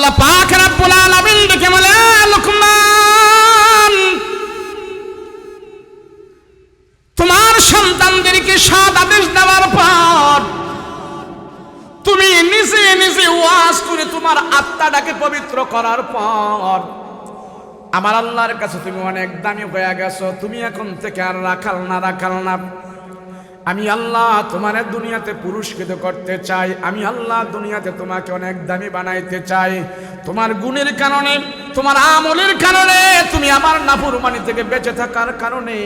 আল্লাহ পাক রব্বুল আলামিন ডেকে বলে, লুকমান, তোমার সন্তানদেরকে 7 আদেশ দেওয়ার পর তুমি নিজে নিজে ওয়াজ করে তোমার আত্মাটাকে পবিত্র করার পর আমার আল্লাহর কাছে তুমি অনেক দামি হয়ে গেছো। তুমি এখন থেকে আর রাখাল না। আমি আল্লাহ তোমার দুনিয়াতে পুরস্কৃত করতে চাই। আমি আল্লাহ দুনিয়াতে তোমাকে অনেক দামি বানাইতে চাই। তোমার গুণের কারণে, তোমার আমলের কারণে, তুমি আমার নাফরমানি থেকে বেঁচে থাকার কারণে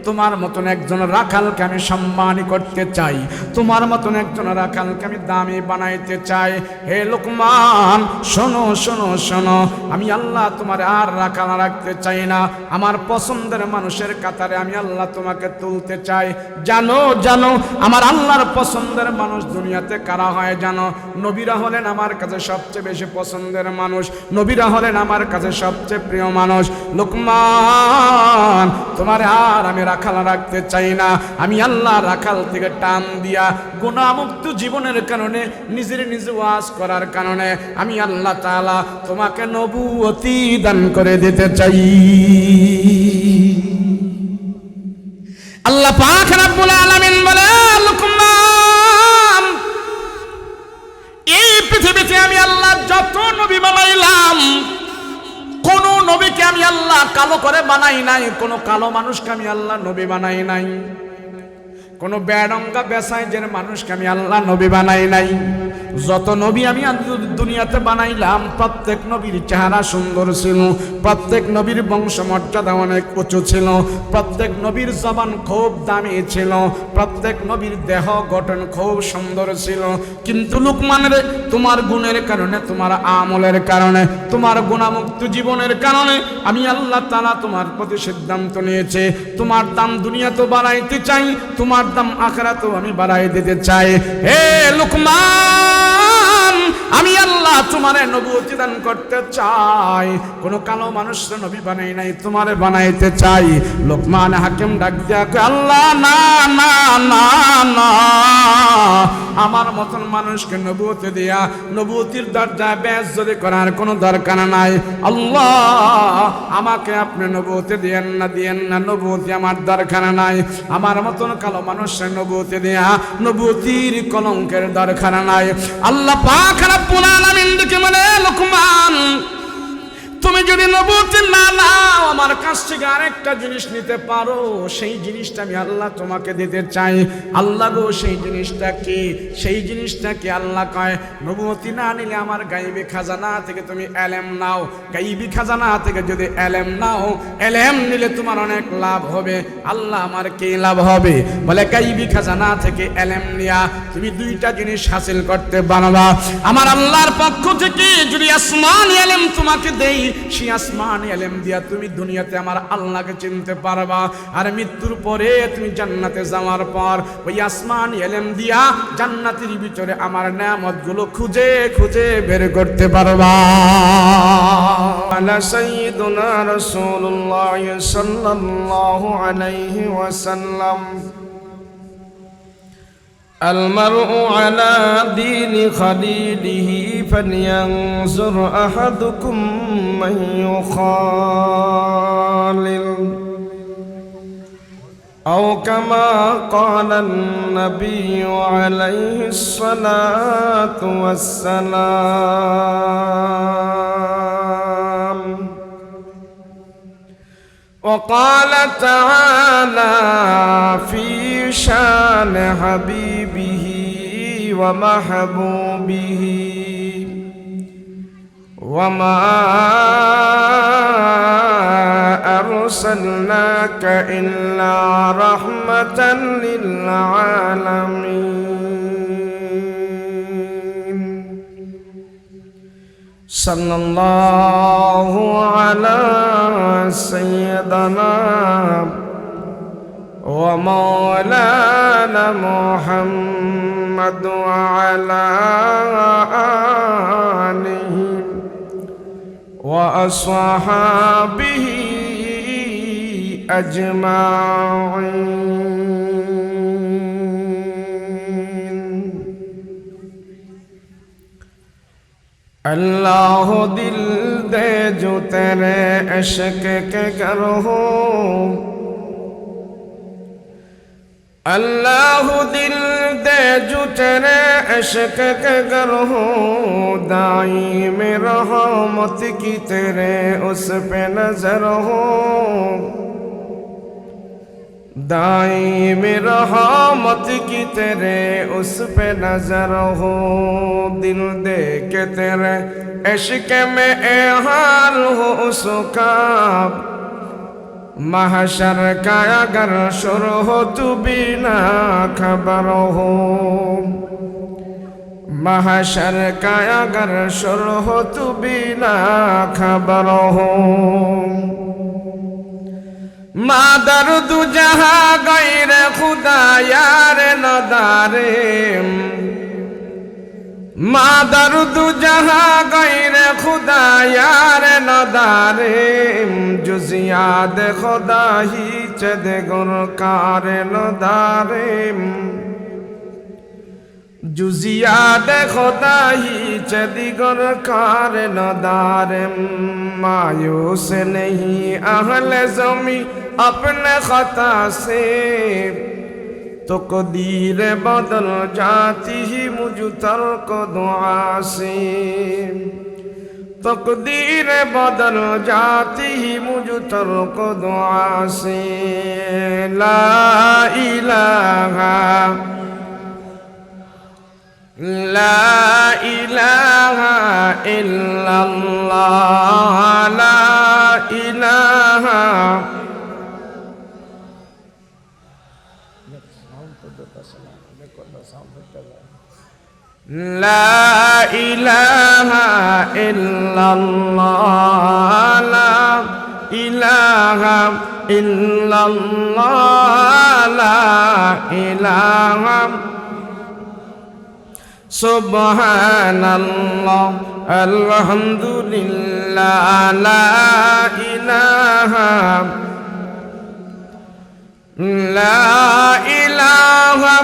তোমার মতন একজন রাখালকে আমি সম্মান করতে চাই। তোমার মতন একজন রাখালকে আমি দামি বানাইতে চাই। হে লোকমান, শোনো শোনো শোনো, আমি আল্লাহ তোমার আর রাখাল রাখতে চাই না। আমার পছন্দের মানুষের কাতারে আমি আল্লাহ তোমাকে তুলতে চাই। জানো জানো আমার আল্লাহর পছন্দের মানুষ দুনিয়াতে কারা হয় জানো? নবীরা হলেন আমার কাছে সবচেয়ে বেশি পছন্দের মানুষ। নবীরা হলেন আমার কাছে সবচেয়ে প্রিয় মানুষ। লোকমান, তোমার আর আমি রাখাল রাখতে চাই না। আমি আল্লাহ রাখাল থেকে টান দিয়া গুনাহমুক্ত জীবনের কারণে, নিজের নিজে ওয়াজ করার কারণে আমি আল্লাহ তাআলা তোমাকে নবুয়তি দান করে দিতে চাই। আল্লাহ পাক রব্বুল আলামিন বলে, লুকমান, এই পৃথিবীতে আমি আল্লাহ যত নবী বানাইলাম, কোন নবীকে আমি আল্লাহ কালো করে বানাই নাই। কোন কালো মানুষকে আমি আল্লাহ নবী বানাই নাই। কোন বেরঙ্গা বেসাইজের মানুষকে আমি আল্লাহ নবী বানাই নাই। যত নবী আমি দুনিয়াতে বানাইলাম, প্রত্যেক নবীর চেহারা সুন্দর ছিল, প্রত্যেক নবীর বংশমর্যাদা অনেক উঁচু ছিল, প্রত্যেক নবীর জবান খুব দামি ছিল, প্রত্যেক নবীর দেহ গঠন খুব সুন্দর ছিল। কিন্তু লুকমানের, তোমার গুণের কারণে, তোমার আমলের কারণে, তোমার গুণামুক্ত জীবনের কারণে আমি আল্লাহ তাআলা তোমার প্রতি সিদ্ধান্ত নিয়েছে, তোমার দাম দুনিয়া তো বাড়াইতে চাই, তোমার দাম আখিরাতেও আমি বাড়াই দিতে চাই। হে লুকমান, আমি আল্লাহ তোমারে নবুয়তি দান করতে চাই। কোন কালো মানুষকে নবী বানাই নাই, তোমারে বানাইতে চাই। লোকমান হাকিম ডাক দিয়া কয়, আল্লাহ না না না না, আমার মতন মানুষকে নবুয়তি দিয়া নবুয়তির দরজা বেজ্জতি করার কোনো দরকার নাই। আল্লাহ, আমাকে আপনি নবুয়তি দিয়েন না, নবুয়তি আমার দরকার নাই। আমার মতন কালো মানুষের নবুয়তি দিয়া নবুয়তির কলঙ্কের দরকার নাই। আল্লাহ পাক রব্বুল আলামিন দেখে বলে, লোকমান, তুমি যদি নবুয়তি না নাও, আমার কাছ থেকে আরেকটা জিনিস নিতে পারো, সেই জিনিসটা আমি আল্লাহ তোমাকে দিতে চাই। আল্লাহ গো, সেই জিনিসটা কি? সেই জিনিসটা কি? আল্লাহ কয়, নবুয়তি না নিলে আমার গায়বী খাজানা থেকে তুমি এলেম নাও। গায়বী খাজানা থেকে যদি এলেম নাও, এলেম নিলে তোমার অনেক লাভ হবে। আল্লাহ, আমার কি লাভ হবে? বলে, গায়বী খাজানা থেকে এলেম নিয়া তুমি 2টা জিনিস হাসিল করতে পারবা। আমার আল্লাহর পক্ষ থেকে যদি আসমানি এলেম তোমাকে দেই, সেই আসমানি এলেম দিয়া তুমি দুনিয়াতে আমার আল্লাহকে চিনতে পারবা। আর মৃত্যুর পরে তুমি জান্নাতে যাওয়ার পর ওই আসমানি এলেম দিয়া জান্নাতের ভিতরে আমার নেয়ামতগুলো খুঁজে খুঁজে বের করতে পারবা। আলা সাইয়্যিদুনা রাসূলুল্লাহ সাল্লাল্লাহু আলাইহি ওয়াসাল্লাম, المرء على دين خليله فلينظر أحدكم من يخالل أو كما قال النبي عليه الصلاة والسلام. وقال تعالى في شان حبيبه ومحبوبه: وما أرسلناك إلا رحمة للعالمين. صلى الله على سيدنا ومولانا محمد وعلى آله وأصحابه أجمعين. अल्लाह दिल दे जो तेरे इश्क के गर हो, अल्लाह दिल दे जो तेरे इश्क के गर हो, दाई में रहमत की तेरे उस पे नजर हो, दाई में रहमत की तेरे उस पे नजर हो, दिल दे के तेरे इश्क में ए हाल हो उसका, महशर का अगर शुर हो तू बिना खबर हो, महशर का अगर शुर हो तू बिना खबर हो, मा दर्द जहाँ गैर खुदा यार नदारे, मा दर्द जहाँ गैर खुदा यार नदारे, जुज़ याद खुदा ही चद गुरकार नदारे, जुज़ याद खुदा ही चद गुरकार नदारे, मायूस नहीं अहले ज़मी अपने खता से, तकदीर बदल जाती ही मुझ तर्क दुआ से, तकदीर बदल जाती ही मुझ तर्क दुआ से, ला इलाहा ला इलाहा इल्लल्लाह, ला इलाहा ला इलाहा इल्लल्लाह, ला इलाहा इल्लल्लाह, ला इलाहा सुब्हानल्लाह अल्हम्दुलिल्लाह, ला इलाहा ला इलाहा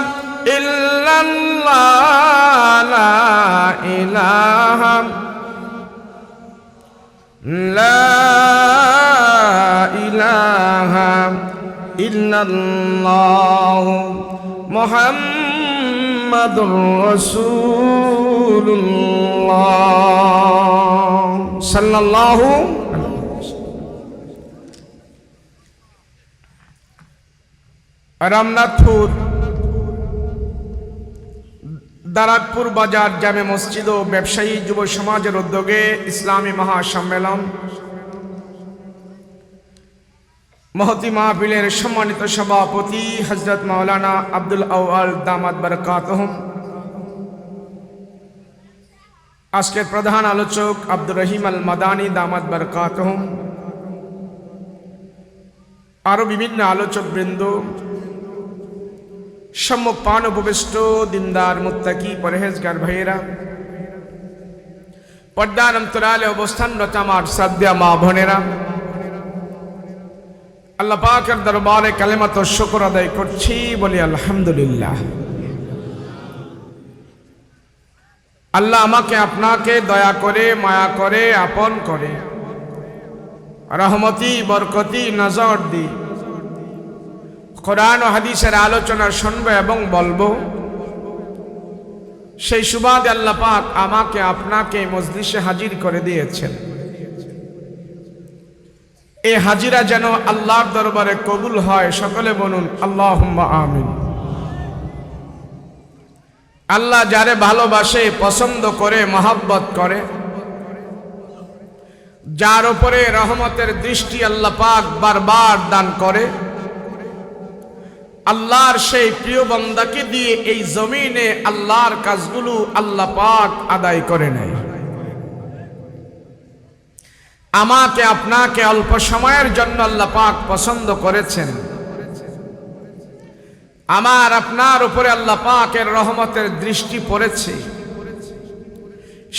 इल्लल्लाह, ला इलाहा ला इलाहा इल्लल्लाह, मुहम्मदुर रसूलुल्लाह सल्लल्लाहु রামনাথপুর দারাকপুর বাজার জামে মসজিদ ও ব্যবসায়ী যুব সমাজের উদ্যোগে ইসলামী মহাসম্মেলন মহতি মাহফিলের সম্মানিত সভাপতি হযরত মাওলানা আব্দুল আউয়াল দামাত বরকাতুহুম, আজকের প্রধান আলোচক আব্দুর রহিম আল মাদানী দামাত বরকাতুহুম, আরো বিভিন্ন আলোচক বৃন্দ, সম্মুখ পান উপবিষ্ট দিনদার মুত্তাকি পরহেজগার ভাইয়েরা, পর্দার অন্তরালে অবস্থানরত আমার শ্রদ্ধেয় মা বোনেরা, আল্লাহ পাকের দরবারে কালেমাত ও শুকর আদায় করছি, বলি আলহামদুলিল্লাহ। আল্লাহ আমাকে আপনাকে দয়া করে মায়া করে আপন করে রহমতি বরকতি নজর দি কোরআন ও হাদিসের আলোচনা শুনবো এবং বলবো, সেই সুবাদে আল্লাহ পাক আমাকে আপনাকে মজলিসে হাজির করে দিয়েছেন। এই হাজিরা যেন আল্লাহর দরবারে কবুল হয়, সকলে বলুন আল্লাহুম্মা আমিন। আল্লাহ যারে ভালোবাসে, পছন্দ করে, মহব্বত করে, যার উপরে রহমতের দৃষ্টি আল্লাহ পাক বারবার দান করে, আল্লাহর সেই প্রিয় বান্দাকে দিয়ে এই জমিনে আল্লাহর কাজগুলো আল্লাহ পাক আদায় করে নেয়। আমাকে আপনাকে অল্প সময়ের জন্য আল্লাহ পাক পছন্দ করেছেন। আমার আপনার উপরে আল্লাহ পাকের রহমতের দৃষ্টি পড়েছে।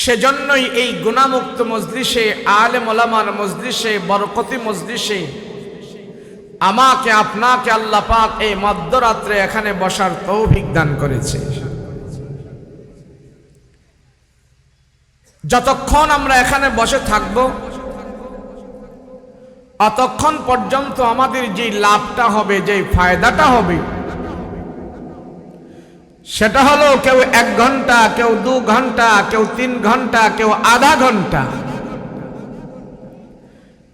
সেজন্যই এই গুনাহমুক্ত মজলিসে, আলেম ওলামার মজলিসে, বরকতি মজলিসে আমাকে আপনাকে আল্লাহ পাক এই মধ্যরাত্রে এখানে বসার তৌফিক দান করেছে। যতক্ষণ আমরা এখানে বসে থাকব অতক্ষণ পর্যন্ত আমাদের যে লাভটা হবে, যে ফায়দাটা হবে, সেটা হলো কেউ 1 ঘন্টা, কেউ 2 ঘন্টা, কেউ 3 ঘন্টা, কেউ আধা ঘন্টা।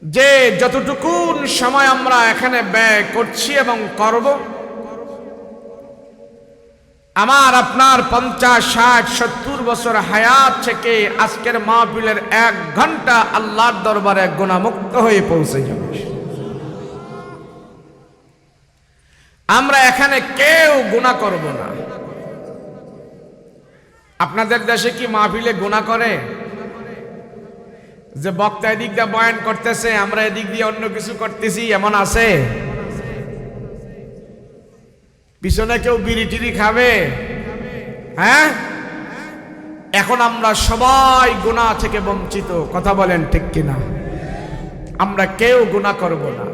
যে যতটুকুন সময় আমরা এখানে ব্যয় করছি এবং করব, আমার আপনার 50, 60, 70 বছর হায়াত থেকে আজকের মাহফিলের 1 ঘন্টা আল্লাহর দরবারে গুনাহমুক্ত হয়ে পৌঁছে যাবে। আমরা এখানে কেউ গুনাহ করব না। আপনাদের দেশে কি মাহফিলে গুনাহ করে? যে বক্তা এদিক দিয়ে বয়ান করতেছে, আমরা এদিক দিয়ে অন্য কিছু করতেছি, এমন আছে? পিছনে কেউ বিড়ি টিড়ি খাবে? হ্যাঁ, এখন আমরা সবাই গুনাহ থেকে বঞ্চিত। কথা বলেন ঠিক কিনা? আমরা কেউ গুনাহ করব না।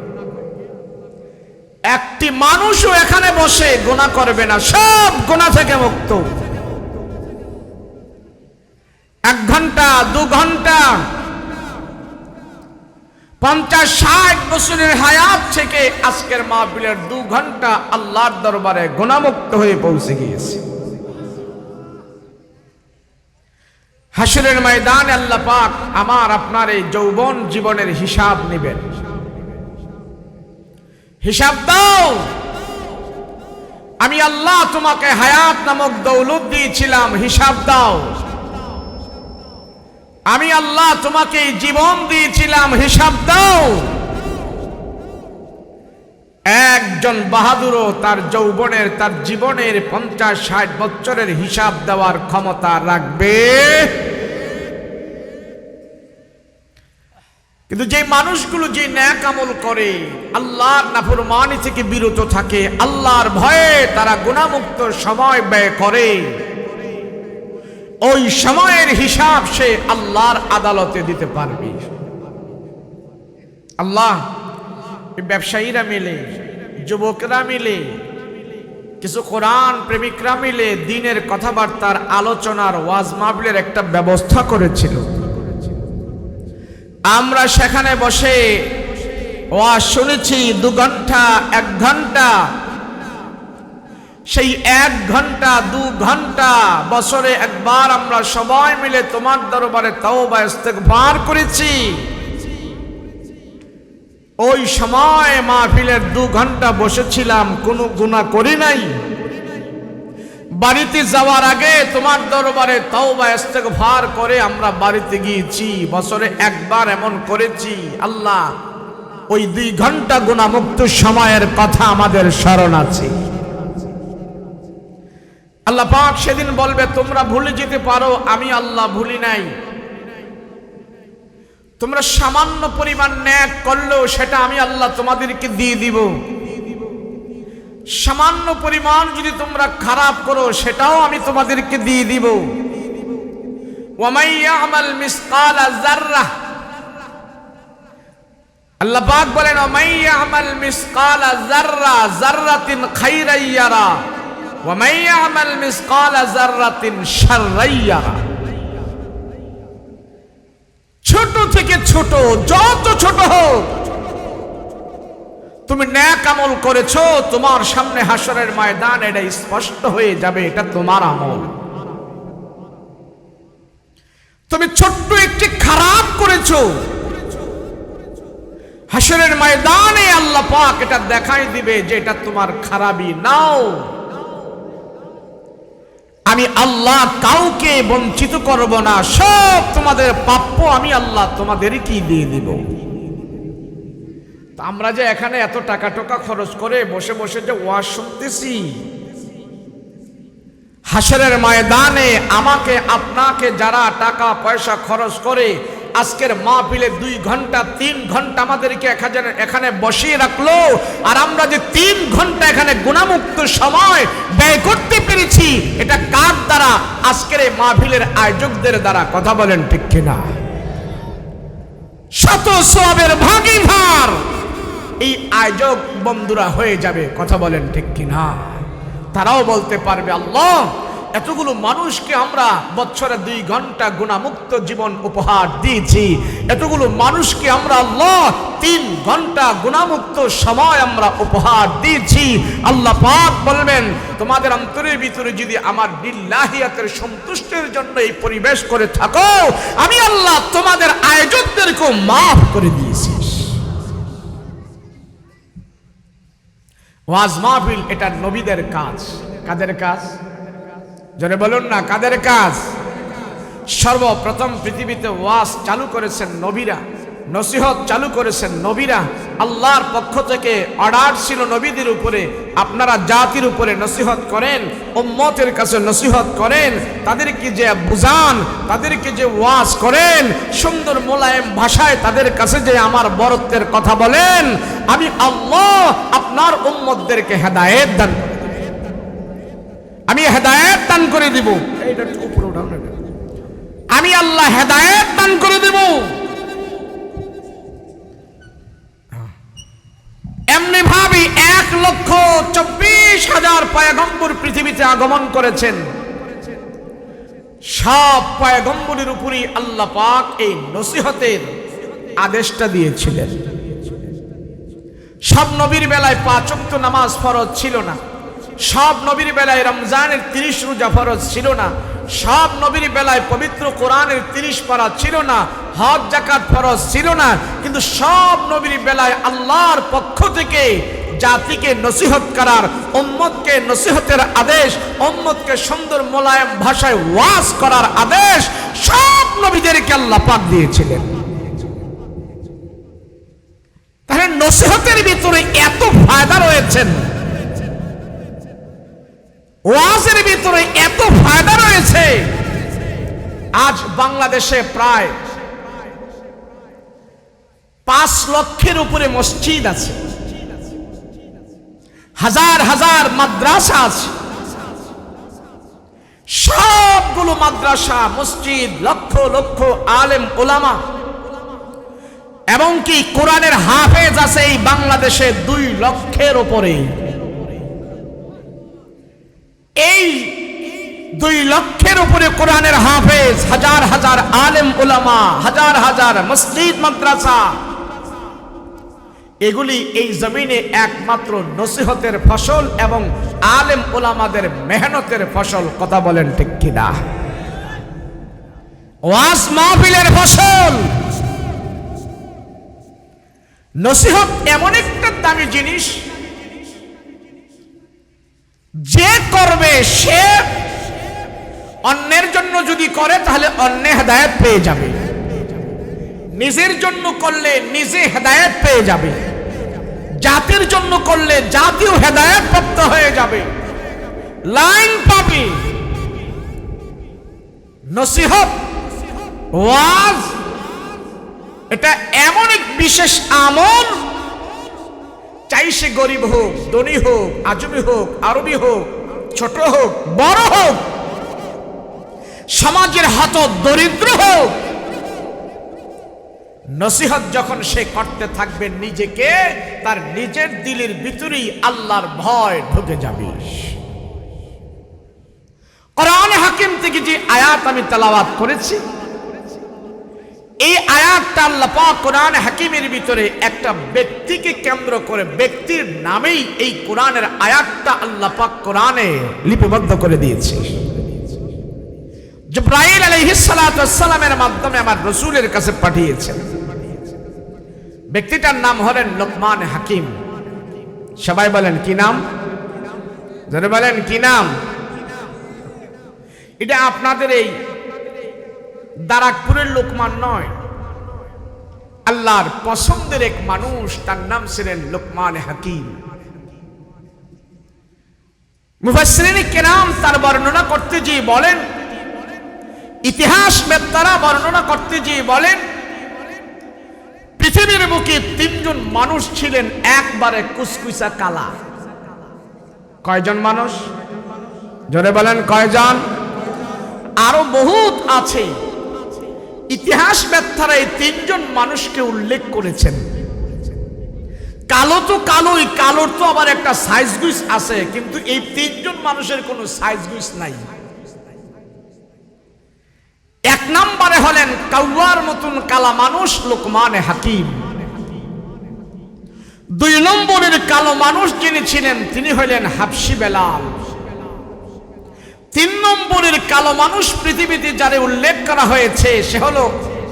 একটি মানুষও এখানে বসে গুনাহ করবে না, সব গুনাহ থেকে মুক্ত। 1 ঘন্টা, 2 ঘন্টা, 50, 60 বছরের হায়াত থেকে আজকের মাহফিলের 2 ঘন্টা আল্লাহর দরবারে গুনাহমুক্ত হয়ে পৌঁছে গিয়েছে। হাসরের ময়দানে আল্লাহ পাক আমার আপনার এই যৌবন জীবনের হিসাব নেবেন। হিসাব দাও, আমি আল্লাহ তোমাকে হায়াত নামক দৌলত দিয়েছিলাম, হিসাব দাও। আমি আল্লাহ তোমাকে জীবন দিয়েছিলাম, হিসাব দাও। একজন বাহাদুরও তার যৌবনের, তার জীবনের 50, 60 বছরের হিসাব দেওয়ার ক্ষমতা রাখবে? কিন্তু যে মানুষগুলো যে নেক আমল করে, আল্লাহর নাফরমানি থেকে বিরত থাকে, আল্লাহর ভয়ে তারা গুনাহমুক্ত সময় ব্যয় করে, ওই সময়ের হিসাব সে আল্লাহর আদালতে দিতে পারবে। আল্লাহ ব্যবসায়ীরা মিলে, যুবকরা মিলে, কিছু কোরআন প্রেমিকরা মিলে দ্বীনের কথাবার্তার আলোচনার ওয়াজ মাহফিলের একটা ব্যবস্থা করেছিল। আমরা সেখানে বসে ওয়াজ শুনেছি 2 ঘন্টা, 1 ঘন্টা। সেই 1 ঘন্টা, 2 ঘন্টা বছরে একবার আমরা সবাই মিলে তোমার দরবারে তাওবা ইস্তেগফার করেছি। ওই সময় মাহফিলের 2 ঘন্টা বসেছিলাম, কোনো গুনাহ করি নাই। বাড়িতে যাওয়ার আগে তোমার দরবারে তাওবা ইস্তেগফার করে আমরা বাড়িতে গিয়েছি। বছরে একবার এমন করেছি। আল্লাহ, ওই 2 ঘন্টা গুনাহমুক্ত সময়ের কথা আমাদের স্মরণ আছে। আল্লাহ পাক সেদিন বলবে, তোমরা ভুলে যেতে পারো, আমি আল্লাহ ভুলি নাই। তোমরা সামান্য পরিমাণ নেক করলেও সেটা আমি আল্লাহ তোমাদেরকে দিয়ে দিব। সামান্য পরিমাণ যদি তোমরা খারাপ করো সেটাও আমি তোমাদেরকে দিয়ে দিব। ওয়ামাই ইয়ামাল মিসকালা যাররাহ, আল্লাহ পাক বলেন, ওয়ামাই ইয়ামাল মিসকালা যাররা যাররাতিন খাইরান ইয়ারা ওয়ামাই ইয়ামাল মিসকালা যাররাতিন শাররান ইয়ারা। ছোট থেকে ছোট, যত ছোট হোক, তুমি নেক আমল করেছো, তোমার সামনে হাসরের ময়দান এটা স্পষ্ট হয়ে যাবে, এটা তোমার আমল। তুমি ছোট্ট একটি খারাপ করেছো, হাসরের ময়দানে আল্লাহ পাক এটা দেখাই দিবে যে এটা তোমার খারাপই। নাও, আমি আল্লাহ কাউকে বঞ্চিত করব না, সব তোমাদের প্রাপ্য আমি আল্লাহ তোমাদেরকে দিয়ে দিব। আমরা যে এখানে এত টাকা খরচ করে বসে বসে যে ওয়াজ শুনতেছি, হাসরের ময়দানে আমাকে আপনাকে যারা টাকা পয়সা খরচ করে আজকের মাহফিলে 2 ঘন্টা 3 ঘন্টা আমাদেরকে এখানে বসিয়ে রাখলো, আর আমরা যে 3 ঘন্টা এখানে গুনাহমুক্ত সময় ব্যয় করতে পেরেছি, এটা কার দ্বারা? আজকের এই মাহফিলের আয়োজকদের দ্বারা। কথা বলেন ঠিক কিনা? শত সওয়াবের ভাগীদার এই আয়োজক বন্ধুরা হয়ে যাবে। কথা বলেন ঠিক কিনা? তারাও বলতে পারবে, আল্লাহ এতগুলো মানুষকে আমরা বছরে 2 ঘন্টা গুনাহমুক্ত জীবন উপহার দিয়েছি, এতগুলো মানুষকে আমরা আল্লাহ 3 ঘন্টা গুনাহমুক্ত সময় আমরা উপহার দিয়েছি। আল্লাহ পাক বলবেন তোমাদের অন্তরের ভিতরে যদি আমার বিল্লাহিয়াতের সন্তুষ্টির জন্য এই পরিবেশ করে থাকো, আমি আল্লাহ তোমাদের আয়োজকদেরকে মাফ করে দিয়েছি। ওয়াজ মাহফিল এটা নবীদের কাজ। কাদের কাজ? জোরে বলুন না, কাদের কাজ? সর্বপ্রথম পৃথিবীতে ওয়াজ চালু করেছেন নবীরা, নসিহত চালু করেছেন নবীরা। আল্লাহর পক্ষ থেকে অর্ডার ছিল নবীদের উপরে, আপনারা জাতির উপরে নসিহত করেন, উম্মতের কাছে নসিহত করেন, তাদেরকে যে বুঝান, তাদেরকে যে ওয়াজ করেন, সুন্দর মোলায়েম ভাষায় তাদের কাছে যে আমার বরত্বের কথা বলেন, আমি আল্লাহ আপনার উম্মতদেরকে হেদায়েত দান, আমি হেদায়েত দান করে দিব। এইটা উপরে উঠাও না, আমি আল্লাহ হেদায়েত দান করে দেব। এমনি ভাবে 1,24,000 পয়গম্বর পৃথিবীতে আগমন করেছেন। সব পয়গম্বরের উপরই আল্লাহ পাক এই নসিহতের আদেশটা দিয়েছিলেন। সব নবীর বেলায় 5 ওয়াক্ত নামাজ ফরজ ছিল না, সব নবীর বেলায় রমজানের 30 রোজা ফরজ ছিল না, সব নবীর বেলায় পবিত্র কোরআনের 30 পারা ছিল না, হজ যাকাত ফরজ ছিল না, কিন্তু সব নবীর বেলায় আল্লাহর পক্ষ থেকে জাতিকে নসিহত করার, উম্মতকে নসিহতের আদেশ, উম্মতকে সুন্দর মোলায়েম ভাষায় ওয়াজ করার আদেশ সব নবীদেরকে আল্লাহ পাক দিয়েছিলেন। তাহলে নসিহতের ভিতরে এত ফায়দা রয়েছে, ওয়াজের ভিতরে এত ফায়দা রয়েছে। আজ বাংলাদেশে প্রায় 5 লক্ষের উপরে মসজিদ আছে, হাজার হাজার মাদ্রাসা আছে। সবগুলো মাদ্রাসা, মসজিদ, লক্ষ লক্ষ আলেম ওলামা, এবং কি কোরআনের হাফেজ আছে এই বাংলাদেশে 2 লক্ষের উপরে। এই 2 লক্ষের উপরে কোরআনের হাফেজ, হাজার হাজার আলেম উলামা, হাজার হাজার মসজিদ মাদ্রাসা, এগুলি এই জমিনে একমাত্র নসিহতের ফসল এবং আলেম উলামাদের মেহনতের ফসল। কথা বলেন ঠিক কিনা? ওয়াজ মাহফিলের ফসল। নসিহত এমন একটা দামি জিনিস, যে করবে সে অন্যের জন্য যদি করে তাহলে অন্য হেদায়েত পেয়ে যাবে, নিজের জন্য করলে নিজে হেদায়েত পেয়ে যাবে, জাতির জন্য করলে জাতিও হেদায়েত প্রাপ্ত হয়ে যাবে, লাইন পাবে। নসিহত, ওয়াজ এটা এমন এক বিশেষ আমল, চাই সে গরিব হোক, ধনী হোক, আজমি হোক, আরবি হোক, ছোট হোক, বড় হোক, সমাজের হত দরিদ্র হোক, নসিহত যখন সে করতে থাকবে নিজেকে, তার নিজের দিলের ভিতরেই আল্লাহর ভয় ঢুকে যাবে। কোরআন হাকিম থেকে যে আয়াত আমি তেলাওয়াত করেছি, এই আয়াতটা আল্লাহ পাক কোরআন হাকিমের ভিতরে একটা ব্যক্তিকে কেন্দ্র করে, ব্যক্তির নামেই এই কোরআনের আয়াতটা আল্লাহ পাক কোরআনে লিপিবদ্ধ করে দিয়েছে। জিবরাইল আলাইহিস সালাতু ওয়াস সালামের মাধ্যমে আমার রাসূলের কাছে পাঠিয়েছেন। ব্যক্তিটার নাম হলেন লোকমান হাকিম। সবাই বলেন কি নাম? যারা বলেন কি নাম? এটা আপনাদের এই দারাকপুরের লোকমান নয়, আল্লাহর পছন্দের এক মানুষ, তার নাম ছিলেন লোকমান হাকিম। মুফাসসিরিনে কেরাম তার বর্ণনা করতে গিয়ে বলেন, ইতিহাস বেত্তারা বর্ণনা করতে গিয়ে বলেন, পৃথিবীর বুকে 3 জন মানুষ ছিলেন একবারে কুচকুচা কালা। কয়জন মানুষ? জোরে বলেন কয়জন? আরো বহুত আছে। ইতিহাস বেত্তারা এই 3 জন মানুষকে উল্লেখ করেছেন। কালো তো কালোই, কালোর তো আবার একটা সাইজ গুইস আছে, কিন্তু এই 3 জন মানুষের কোনো সাইজ গুইস নাই। এক নম্বরে হলেন কাউয়ার মতন কালা মানুষ লোকমানে হাকিম। দুই নম্বরের কালো মানুষ যিনি ছিলেন তিনি হলেন হাবশি বেলাল। তিন নম্বরের কালো মানুষ পৃথিবীতে যারে উল্লেখ করা হয়েছে সে হলো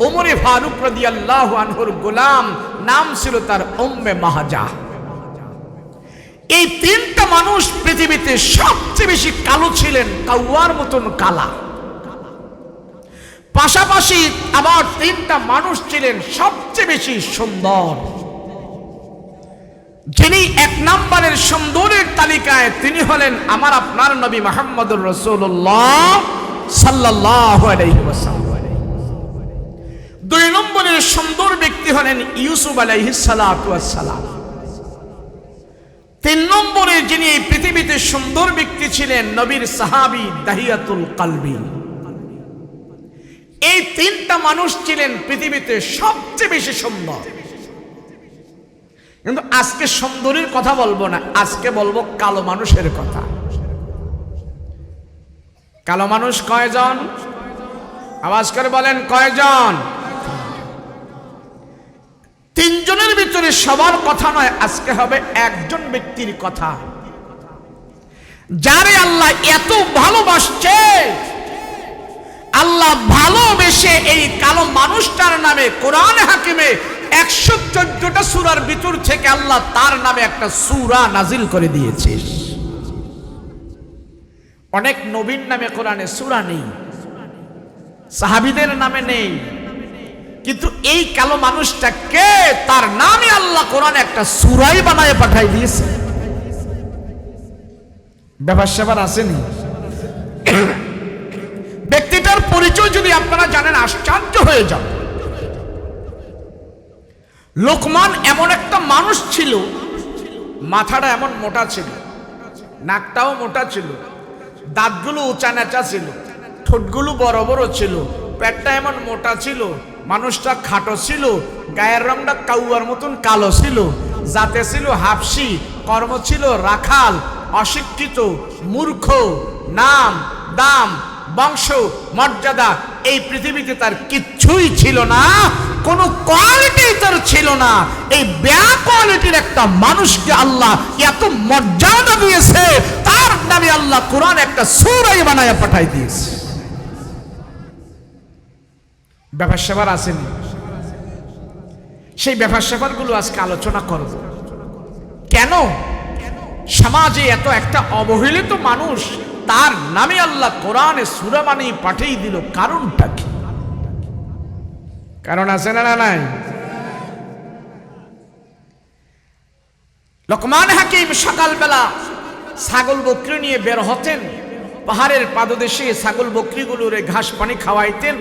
ওমরে ফারুক রাদিয়াল্লাহু আনহুর গোলাম, নাম ছিল তার উম্মে মাহাজা। এই তিনটা মানুষ পৃথিবীতে সবচেয়ে বেশি কালো ছিলেন, কাউয়ার মতন কালা। পাশাপাশি আবার তিনটা মানুষ ছিলেন সবচেয়ে বেশি সুন্দর। যিনি এক নম্বরের সুন্দরের তালিকায় তিনি হলেন আমার আপনার নবী মুহাম্মদুর রাসূলুল্লাহ সাল্লাল্লাহু আলাইহি ওয়াসাল্লাম। দুই নম্বরের সুন্দর ব্যক্তি হলেন ইউসুফ আলাইহিস সালাতু ওয়াস সালাম। তিন নম্বরে যিনি এই পৃথিবীতে সুন্দর ব্যক্তি ছিলেন নবীর সাহাবী দাহিয়াতুল কলবি। এই তিনটা মানুষ ছিলেন পৃথিবীতে সবচেয়ে বেশি সুন্দর। কিন্তু আজকে সুন্দরীর কথা বলবো না, আজকে বলবো কালো মানুষের কথা। কালো মানুষ কয়জন? আওয়াজ করে বলেন কয়জন? তিনজনের ভিতরে সবার কথা নয়, আজকে হবে একজন ব্যক্তির কথা, যারে আল্লাহ এত ভালোবাসছে। আল্লাহ ভালোবেসে এই কালো মানুষটার নামে কোরআন হাকিমে 114টা সূরার ভিতর থেকে আল্লাহ তার নামে একটা সূরা নাজিল করে দিয়েছে। অনেক নবীর নামে কোরআনে সূরা নেই, সাহাবীদের নামে নেই, কিন্তু এই কালো মানুষটাকে তার নামে আল্লাহ কোরআনে একটা সূরাই বানায় পাঠাই দিয়েছে। ব্যাপার স্যাপার আসেনি। ব্যক্তিটার পরিচয় যদি আপনারা জানেন আশ্চর্য হয়ে যান। লোকমান এমন একটা মানুষ ছিল, মাথাটা এমন মোটা ছিল, নাকটাও মোটা ছিল, দাঁতগুলো উঁচা নেচা ছিল, ঠোঁটগুলো বড় বড় ছিল, পেটটা এমন মোটা ছিল, মানুষটা খাটো ছিল, গায়ের রংটা কাউয়ার মতন কালো ছিল, জাতে ছিল হাবশি, কর্ম ছিল রাখাল, অশিক্ষিত, মূর্খ, নাম দাম বংশ মর্যাদা এই পৃথিবীতে তার কিচ্ছুই ছিল না, কোনো কোয়ালিটি তার ছিল না। এই ব্যা কোয়ালিটির একটা মানুষকে আল্লাহ এত মর্যাদা দিয়েছে, তার নামে আল্লাহ কোরআন একটা সূরাই বানায় পাঠাই দিয়েছে। ব্যাপার স্যাপার আসেনি। সেই ব্যাপার স্যাপার গুলো আজকে আলোচনা করব। কেন সমাজে এত একটা অবহেলিত মানুষ, তার নামে আল্লাহ কোরআনে সূরা বানিয়ে পাঠিয়ে দিল, কারণটা কি? কারণ আছে না নাই? লোকমান হাকিম সকালবেলা ছাগল বকরি নিয়ে বের হতেন, পাহাড়ের পাদদেশে ছাগল বকরিগুলোরে ঘাস পানি খাওয়াইতেন,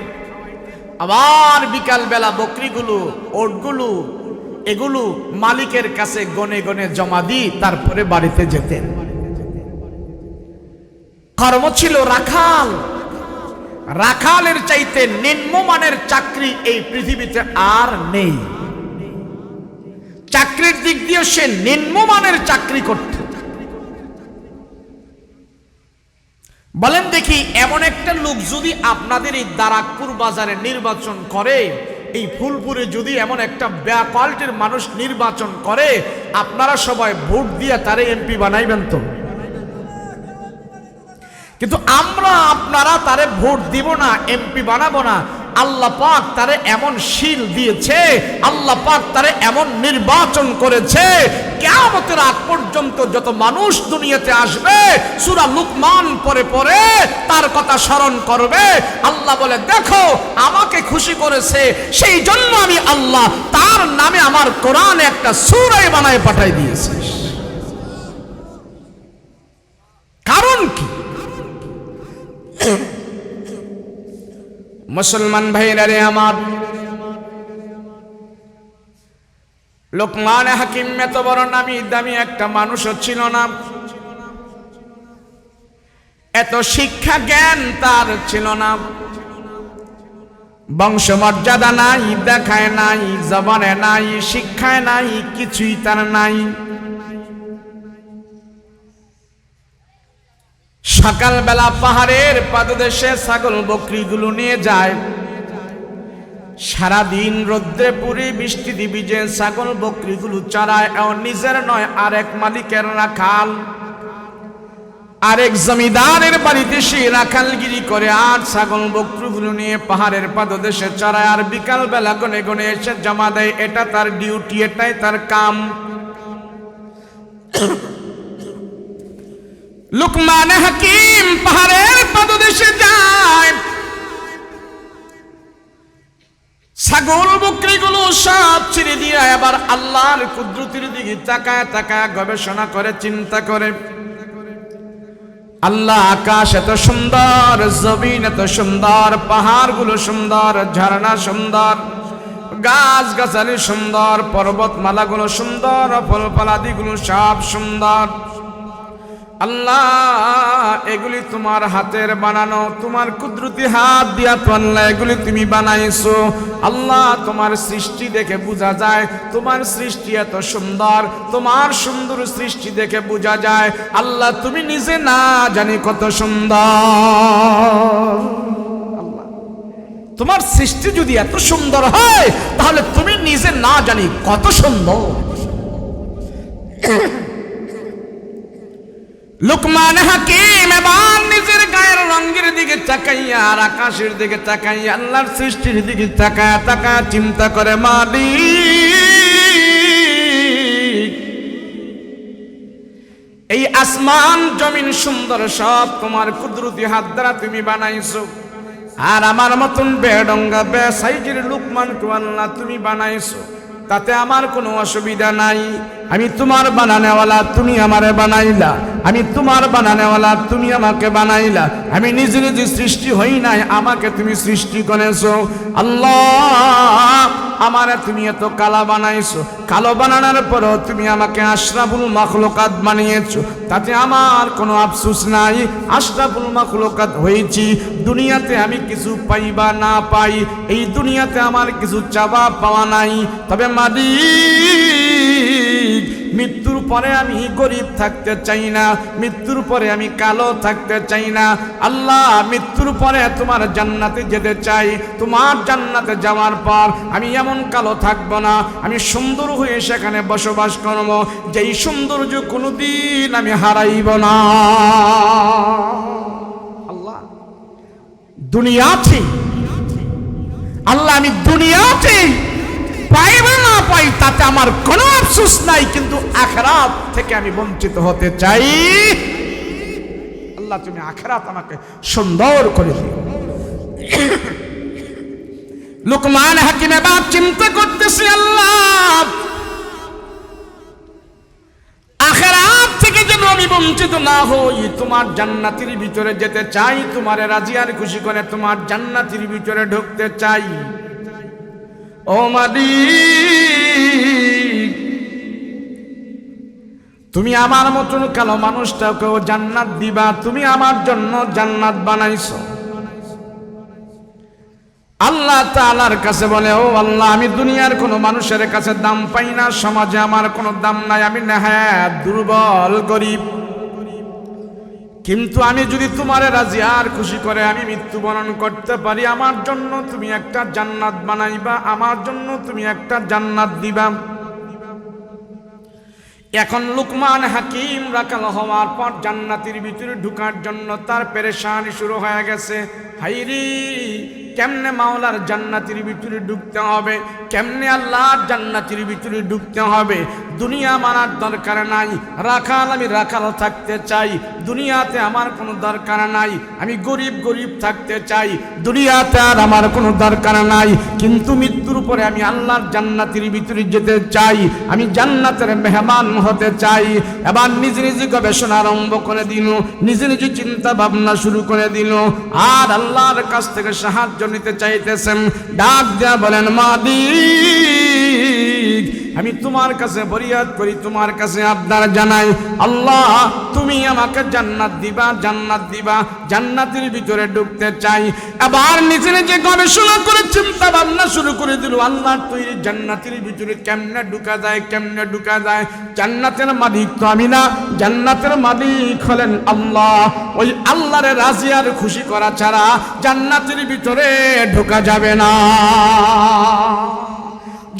আবার বিকাল বেলা বকরিগুলো ওটগুলো এগুলো মালিকের কাছে গনে গনে জমা দিয়ে তারপরে বাড়িতে যেতেন। কর্ম ছিল রাখাল। রাখালের চাইতে নিম্নমানের চাকরি এই পৃথিবীতে আর নেই। চাকরির দিক দিয়ে সে নিম্নমানের চাকরি করত। বলেন দেখি, এমন একটা লোক যদি আপনাদের এই দারাকপুর বাজারে নির্বাচন করে, এই ফুলপুরে যদি এমন একটা ব্যা কোয়ালিটির মানুষ নির্বাচন করে, আপনারা সবাই ভোট দিয়ে তারে এমপি বানাইবেন তো? কিন্তু আমরা আপনারা তারে ভোট দিব না, এমপি বানাবো না। আল্লাহ পাক তারে এমন শীল দিয়েছে, আল্লাহ পাক তারে এমন নির্বাচন করেছে, কিয়ামতের আগ পর্যন্ত যত মানুষ দুনিয়াতে আসবে সূরা লুকমান পড়ে পড়ে তার কথা স্মরণ করবে। আল্লাহ বলে, দেখো আমাকে খুশি করেছে, সেই জন্য আমি আল্লাহ তার নামে আমার কোরআনে একটা সূরাই বানায় পাঠাই দিয়েছি। কারণ কি? মুসলমান ভাইরা রে আমার, লোকমান হাকিম এত বড় নামি দামি একটা মানুষও ছিল না, এত শিক্ষা জ্ঞান তার ছিল না, বংশ মর্যাদা নাই, দেখায় নাই, জবানে নাই, শিক্ষায় নাই, কিছুই তার নাই। সকালবেলা পাহাড়ের পাদদেশে ছাগল বকরিগুলো নিয়ে যায়। সারাদিন রোদ্রে পুরি বৃষ্টি দিবি যে ছাগল বকরিগুলো চড়ায়, নিজের নয় আরেক মালিকের রাখাল, আরেক জমিদারের বাড়িতে সে রাখালগিরি করে আর ছাগল বকরিগুলো নিয়ে পাহাড়ের পাদদেশে চড়ায়। আর বিকাল বেলা গনে গনে এসে জমা দেয়। এটা তার ডিউটি, এটাই তার কাম। লুকমান হাকিম পাহাড়ের পাদদেশে যায়। ছাগল বকরিগুলো সব ছেড়ে দিয়ে এবার আল্লাহর কুদরতের দিকে তাকায় তাকায় গবেষণা করে, চিন্তা করে। আল্লাহ আকাশ এত সুন্দর, জমিন এত সুন্দর, পাহাড়গুলো সুন্দর, ঝর্ণা সুন্দর, গাছ গাছালি সুন্দর, পর্বতমালাগুলো সুন্দর, ফলফলাদিগুলো সব সুন্দর। আল্লাহ এগুলি তোমার হাতের বানানো, তোমার কুদরতি হাত দিয়া তো আল্লাহ এগুলি তুমি বানাইছো। আল্লাহ তোমার সৃষ্টি দেখে বোঝা যায় তোমার সৃষ্টি এত সুন্দর, তোমার সুন্দর সৃষ্টি দেখে বোঝা যায় আল্লাহ তুমি নিজে না জানি কত সুন্দর। আল্লাহ তোমার সৃষ্টি যদি এত সুন্দর হয় তাহলে তুমি নিজে না জানি কত সুন্দর। লুকমান হাকিম এবার নিজের গায়ের রঙের দিকে তাকাইয়া আর আকাশের দিকে তাকাইয়া আল্লাহর সৃষ্টির দিকে তাকায় তাকায় চিন্তা করে, মালিক এই আসমান জমিন সুন্দর সব তোমার কুদরতি হাত দ্বারা তুমি বানাইছো। আর আমার মতন বেডঙ্গা বেসাইজের লুকমানকে আল্লাহ তুমি বানাইছো, তাতে আমার কোনো অসুবিধা নাই। আমি তোমার বানানেওয়ালা, তুমি আমারে বানাইলা। আমি তোমার বানানেওয়ালা, তুমি আমাকে বানাইলা। আমি নিজে নিজে সৃষ্টি হই নাই, আমাকে তুমি সৃষ্টি করেছো। আল্লাহ আমারে তুমি এত কালা বানাইছো, কালো বানানোর পরও তুমি আমাকে আশরাফুল মাখলুকাত বানিয়েছো, তাতে আমার কোনো আফসোস নাই। আশরাফুল মাখলুকাত হয়েছি। দুনিয়াতে আমি কিছু পাই বা না পাই, এই দুনিয়াতে আমার কিছু চাওয়া পাওয়া নাই। তবে মালিক মৃত্যুর পরে আমি গরিব থাকতে চাই না, মৃত্যুর পরে আমি কালো থাকতে চাই না। আল্লাহ মৃত্যুর পরে তোমার জান্নাতে যেতে চাই। তোমার জান্নাতে যাওয়ার পর আমি এমন কালো থাকব না, আমি সুন্দর হয়ে সেখানে বসবাস করব, যেই সৌন্দর্য কোনোদিন আমি হারাইব না। আল্লাহ দুনিয়াতে, আল্লাহ আমি দুনিয়াতে পাই বা না পাই তাতে আমার কোনো আফসোস নাই, কিন্তু আখিরাত থেকে আমি বঞ্চিত হতে চাই। আল্লাহ তুমি আখিরাত আমাকে সুন্দর করে দিও। লুকমান হাকিম এবার চিন্তা করতেছে, আল্লাহ আখিরাত থেকে যেন আমি বঞ্চিত না হই, তোমার জান্নাতের ভিতরে যেতে চাই, তোমারে রাজি আর খুশি করে তোমার জান্নাতের ভিতরে ঢুকতে চাই। ও মালিক তুমি আমার মতন কালো মানুষটাকেও জান্নাত দিবা, তুমি আমার জন্য জান্নাত বানাইছো। আল্লাহ তাআলার কাছে বলে, ও আল্লাহ আমি দুনিয়ার কোনো মানুষের কাছে দাম পাই না, সমাজে আমার কোনো দাম নাই, আমি নেহাত দুর্বল গরিব, কিন্তু আমি যদি তোমারে রাজি আর খুশি করে আমি মৃত্যুবরণ করতে পারি, আমার জন্য তুমি একটা জান্নাত বানাইবা, আমার জন্য তুমি একটা জান্নাত দিবা। এখন লুকমান হাকিম রাখাল হওয়ার পর জান্নাতের ভিতরে ঢুকার জন্য তার পেরেশানি শুরু হয়ে গেছে। হাইরি কেমনে মাওলার জান্নাতের ভিতরে ঢুকতে হবে, কেমনে আল্লাহর জান্নাতের ভিতরে ঢুকতে হবে। দুনিয়া মানার দরকার নাই, রাখাল আমি রাখাল থাকতে চাই, দুনিয়াতে আমার কোনো দরকার নাই। আমি গরিব গরিব থাকতে চাই, দুনিয়াতে আর আমার কোনো দরকার নাই, কিন্তু মৃত্যুর পরে আমি আল্লাহর জান্নাতের ভিতরে যেতে চাই, আমি জান্নাতের মেহমান হতে চাই। এবার নিজে নিজে গবেষণা আরম্ভ করে দিল, নিজে নিজে চিন্তা ভাবনা শুরু করে দিল, আর আল্লাহর কাছ থেকে সাহায্য নিতে চাইতেছেন। ডাক দেয়া বলেন, মালিক মালিক, আমি তোমার কাছে ফরিয়াদ করি, তোমার কাছে আবদার জানাই, আল্লাহ তুমি আমাকে জান্নাত দিবা, জান্নাত দিবা, জান্নাতের ভিতরে ঢুকতে চাই। এবার নিজে নিজে গবেষণা করে চিন্তা ভাবনা শুরু করে দিল, আল্লাহ তৈরি জান্নাতের ভিতরে কেমনে ঢুকা যায়, কেমনে ঢুকা যায়? জান্নাতের মালিক তো আমি না, জান্নাতের মালিক হলেন আল্লাহ। ওই আল্লাহরে রাজি আর খুশি করা ছাড়া জান্নাতের ভিতরে ঢোকা যাবে না।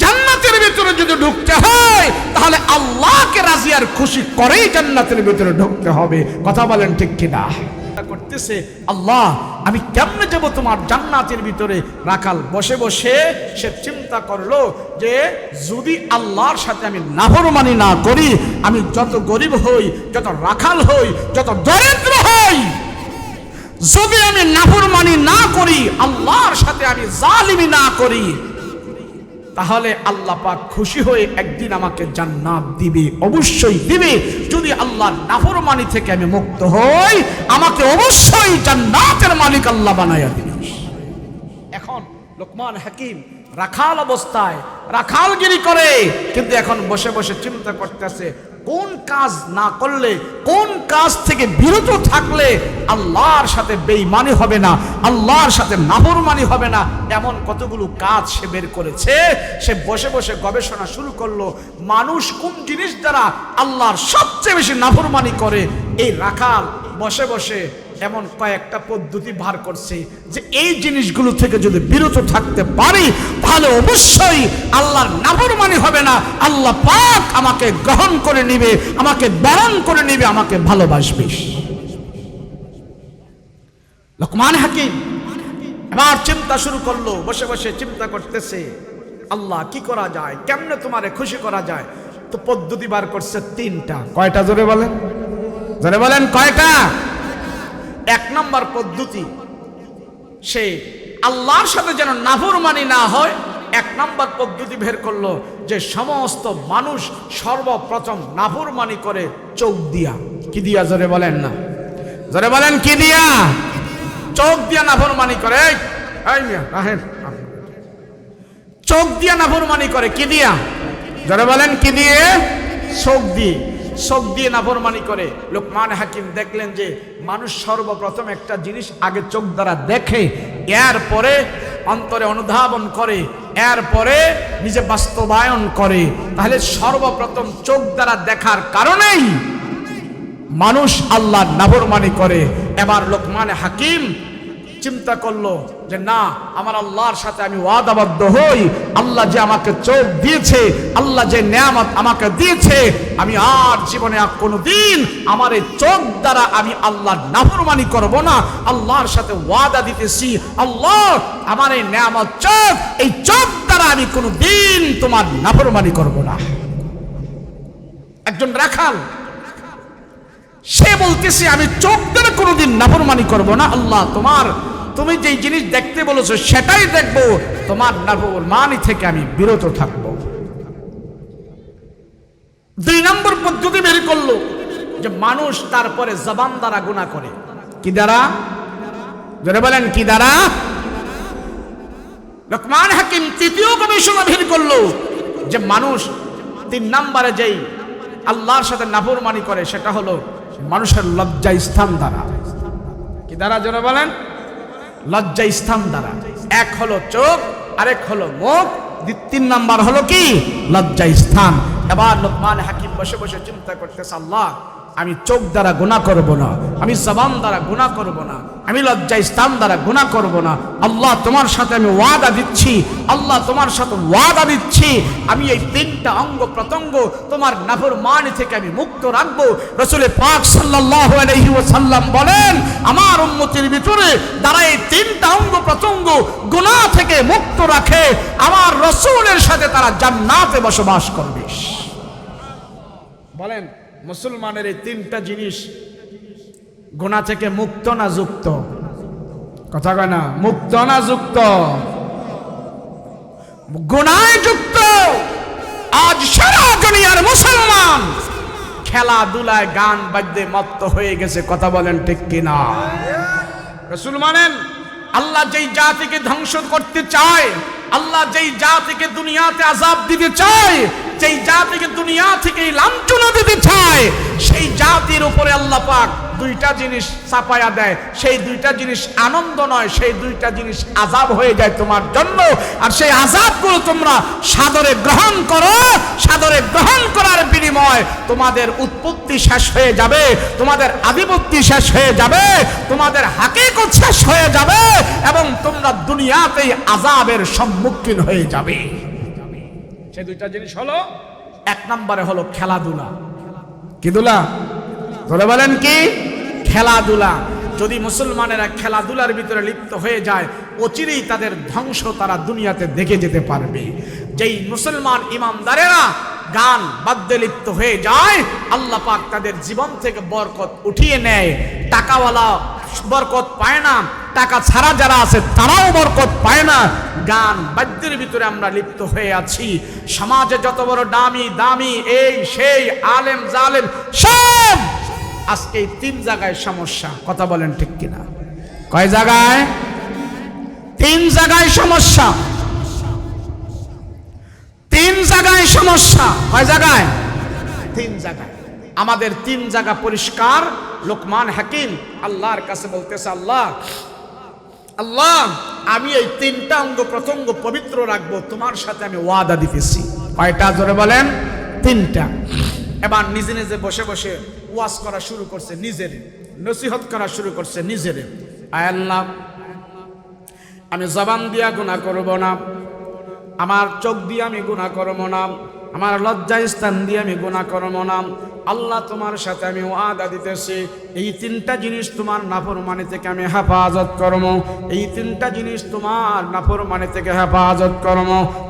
জান্নাতের ভিতরে যদি ঢুকতে হয় তাহলে আল্লাহকে রাজি আর খুশি করেই জান্নাতের ভিতরে ঢুকতে হবে। কথা বলেন ঠিক কিনা? করতেছে আল্লাহ আমি কেমনে যাব তোমার জান্নাতের ভিতরে? রাখাল বসে বসে সে চিন্তা করলো যে যদি আল্লাহর সাথে আমি নাফরমানি না করি, আমি যত গরিব হই, যত রাখাল হই, যত দরিদ্র হই, যদি আমি নাফরমানি না করি, আল্লাহর সাথে আমি জালিমি না করি, তাহলে আল্লাহ পাক খুশি হয়ে একদিন আমাকে জান্নাত দিবে, অবশ্যই দিবে। যদি আল্লাহর নাফরমানি থেকে আমি মুক্ত হই, আমাকে অবশ্যই জান্নাতের মালিক আল্লাহ বানায়া দিবে। এখন লোকমান হাকিম রাখাল অবস্থায় রাখালগিরি করে, কিন্তু এখন বসে বসে চিন্তা করতেছে কোন কাজ না করলে, কোন কাজ থেকে বিরত থাকলে আল্লাহর সাথে বেঈমানি হবে না, আল্লাহর সাথে নাফরমানি হবে না। এমন কতগুলো কাজ সে বের করেছে। সে বসে বসে গবেষণা শুরু করলো, মানুষ কোন জিনিস দ্বারা আল্লাহর সবচেয়ে বেশি নাফরমানি করে। এই রাখাল বসে বসে এমন কয়েকটা পদ্ধতি বার করছে যে এই জিনিসগুলো থেকে যদি বিরত থাকতে পারি তাহলে অবশ্যই আল্লাহর নাফরমানি হবে না, আল্লাহ পাক আমাকে গ্রহণ করে নিবে, আমাকে বরণ করে নিবে, আমাকে ভালোবাসবে। লোকমান হাকিম এবার চিন্তা শুরু করলো, বসে বসে চিন্তা করতেছে আল্লাহ কি করা যায়, কেমনে তোমারে খুশি করা যায়। তো পদ্ধতি বার করছে তিনটা। কয়টা? জোরে বলেন, জোরে বলেন, কয়টা? এক নম্বর পদ্ধতি, সে আল্লাহর সাথে যেন নাফরমানি না হয়, এক নম্বর পদ্ধতি বের করলো যে সমস্ত মানুষ সর্বপ্রথম নাফরমানি করে চোখ দিয়া। কি দিয়া? জোরে বলেন না, জোরে বলেন, কি দিয়া? চোখ দিয়া নাফরমানি করে। চোখ দিয়া নাফরমানি করে। কি দিয়া? জোরে বলেন, কি দিয়ে? চোখ দিয়ে। চোখ দিয়ে নাফরমানি করে। লোকমান হাকিম দেখলেন যে মানুষ সর্বপ্রথম একটা জিনিস আগে চোখ দ্বারা দেখে, এরপরে অন্তরে অনুধাবন করে, এরপরে নিজে বাস্তবায়ন করে। তাহলে সর্বপ্রথম চোখ দ্বারা দেখার কারণেই মানুষ আল্লাহর নাফরমানি করে। এবার লোকমান হাকিম চিন্তা করলো যে না, আমার আল্লাহর সাথে আমি ওয়াদাবদ্ধ হই। আল্লাহ যে আমাকে চোখ দিয়েছে, আল্লাহ যে নেয়ামত আমাকে দিয়েছে, আমি আর জীবনে কোনোদিন আমার এই চোখ দ্বারা আমি আল্লাহর নাফরমানি করব না। আল্লাহর সাথে ওয়াদা দিতেছি, আল্লাহ আমার এই নেয়ামত চোখ, এই চোখ দ্বারা আমি কোনোদিন তোমার নাফরমানি করব না। একজন রাখাল সে বলতেছে আমি চোখ দ্বারা কোনোদিন নাফরমানি করব না। আল্লাহ তুমি যে জিনিস দেখতে বলেছো সেটাই দেখবো, তোমার নাফরমানি থেকে আমি বিরত থাকব। দুই নম্বর পদ্ধতি বের করলো যে মানুষ তারপরে জবান দ্বারা গুনাহ করে। কি দ্বারা? জোরে বলেন, কি দ্বারা? লোকমান হাকিম তৃতীয় গবেষণা বের করলো যে মানুষ তিন নম্বরে যেই আল্লাহর সাথে নাফরমানি করে সেটা হলো মানুষের লজ্জা স্থান দ্বারা। কি দ্বারা? জোরে বলেন, লজ্জা স্থান দ্বারা। এক হলো চোখ, আরেক হলো মুখ, তিন নাম্বার হলো কি? লজ্জা স্থান। এবার লোকমান হাকিম বসে বসে চিন্তা করতেছে আল্লাহ আমি চোখ দ্বারা গুনাহ করব না, আমি জবান দ্বারা গুনাহ করব না, আমি লজ্জা স্থান দ্বারা গুনাহ করব না। আল্লাহ তোমার সাথে আমি ওয়াদা দিচ্ছি, আল্লাহ তোমার সাথে ওয়াদা দিচ্ছি আমি এই তিনটা অঙ্গ প্রত্যঙ্গ তোমার নাফরমানি থেকে আমি মুক্ত রাখবো। রাসূল পাক সাল্লাল্লাহু আলাইহি ওয়াসাল্লাম বলেন আমার উম্মতের ভিতরে যারা এই তিনটা অঙ্গ প্রত্যঙ্গ গুনাহ থেকে মুক্ত রাখে আমার রাসূলের সাথে তারা জান্নাতে বসবাস করবে। বলেন মুসলমানের এই তিনটা জিনিস গুনাহ থেকে মুক্ত না যুক্ত? কথা কয় না, মুক্ত না যুক্ত? গুনাহে যুক্ত। আজ সারা দুনিয়ার মুসলমান খেলাধুলায় গান বাদ্যে মত্ত হয়ে গেছে। কথা বলেন ঠিক কিনা? রাসূল মানেন আল্লাহ যেই জাতিকে ধ্বংস করতে চায় আল্লাহ যেই জাতিকে দুনিয়াতে আযাব দিতে চায়, যেই জাতিকে দুনিয়া থেকে লাঞ্ছনা দিতে চায়, সেই জাতির উপরে আল্লাহ পাক দুইটা জিনিস চাপায়া দেয়। সেই দুইটা জিনিস আনন্দ নয়, সেই দুইটা জিনিস আযাব হয়ে যায় তোমার জন্য। আর সেই আযাবগুলো তোমরা সাদরে গ্রহণ করো। সাদরে গ্রহণ করার বিনিময় তোমাদের উৎপত্তি শেষ হয়ে যাবে, তোমাদের আধিপত্য শেষ হয়ে যাবে, তোমাদের হাকিকত শেষ হয়ে যাবে এবং তোমরা দুনিয়াতেই আযাবের সম্মুখীন হয়ে যাবে। সেই দুইটা জিনিস হলো, এক নম্বরে হলো খেলাধুলা। কি দুলা? বলে বলেন কি? খেলাধুলা। যদি মুসলমানেরা খেলাধুলার ভিতরে লিপ্ত হয়ে যায়, অচিরেই তাদের ধ্বংস তারা দুনিয়াতে দেখে যেতে পারবে। যেই মুসলমান ইমানদারেরা গান বাদ্যে লিপ্ত হয়ে যায়, আল্লাহ পাক তাদের জীবন থেকে বরকত উঠিয়ে নেয়। টাকাওয়ালা বরকত পায় না, টাকা ছাড়া যারা আছে তারাও বরকত পায় না। গান বাদ্যের ভিতরে আমরা লিপ্ত হয়ে আছি। সমাজে যত বড় দামি দামি এই সেই আলেম জালেম সব আজকে তিন জায়গায় সমস্যা। কথা বলেন ঠিক কিনা? কয় জায়গায়? তিন জায়গায় সমস্যা। তিন জায়গায় সমস্যা। কয় জায়গায়? তিন জায়গায়। আমাদের তিন জায়গা পরিষ্কার। লোকমান হাকিম আল্লাহর কাছে বলতেছে, আল্লাহ আল্লাহ আমি এই তিনটা অঙ্গ প্রত্যঙ্গ পবিত্র রাখবো, তোমার সাথে আমি ওয়াদা দিতেছি। কয়টা? জোরে বলেন। তিনটা। এবার নিজে নিজে বসে বসে ওয়াজ করা শুরু করছে, নিজের নসিহত করা শুরু করছে নিজের। আয় আল্লাহ, আমি জবান দিয়া গুনাহ করব না, আমার চোখ দিয়ে আমি গুনাহ করব না, আমার লজ্জা স্থান দিয়ে আমি গুনাহ করব না। আল্লাহ তোমার সাথে আমি ওয়াদা দিতেছি, এই তিনটা জিনিস তোমার নাফরমানি থেকে আমি হেফাজত করব। এই তিনটা জিনিস তোমার নাফরমানি থেকে হেফাজত করব।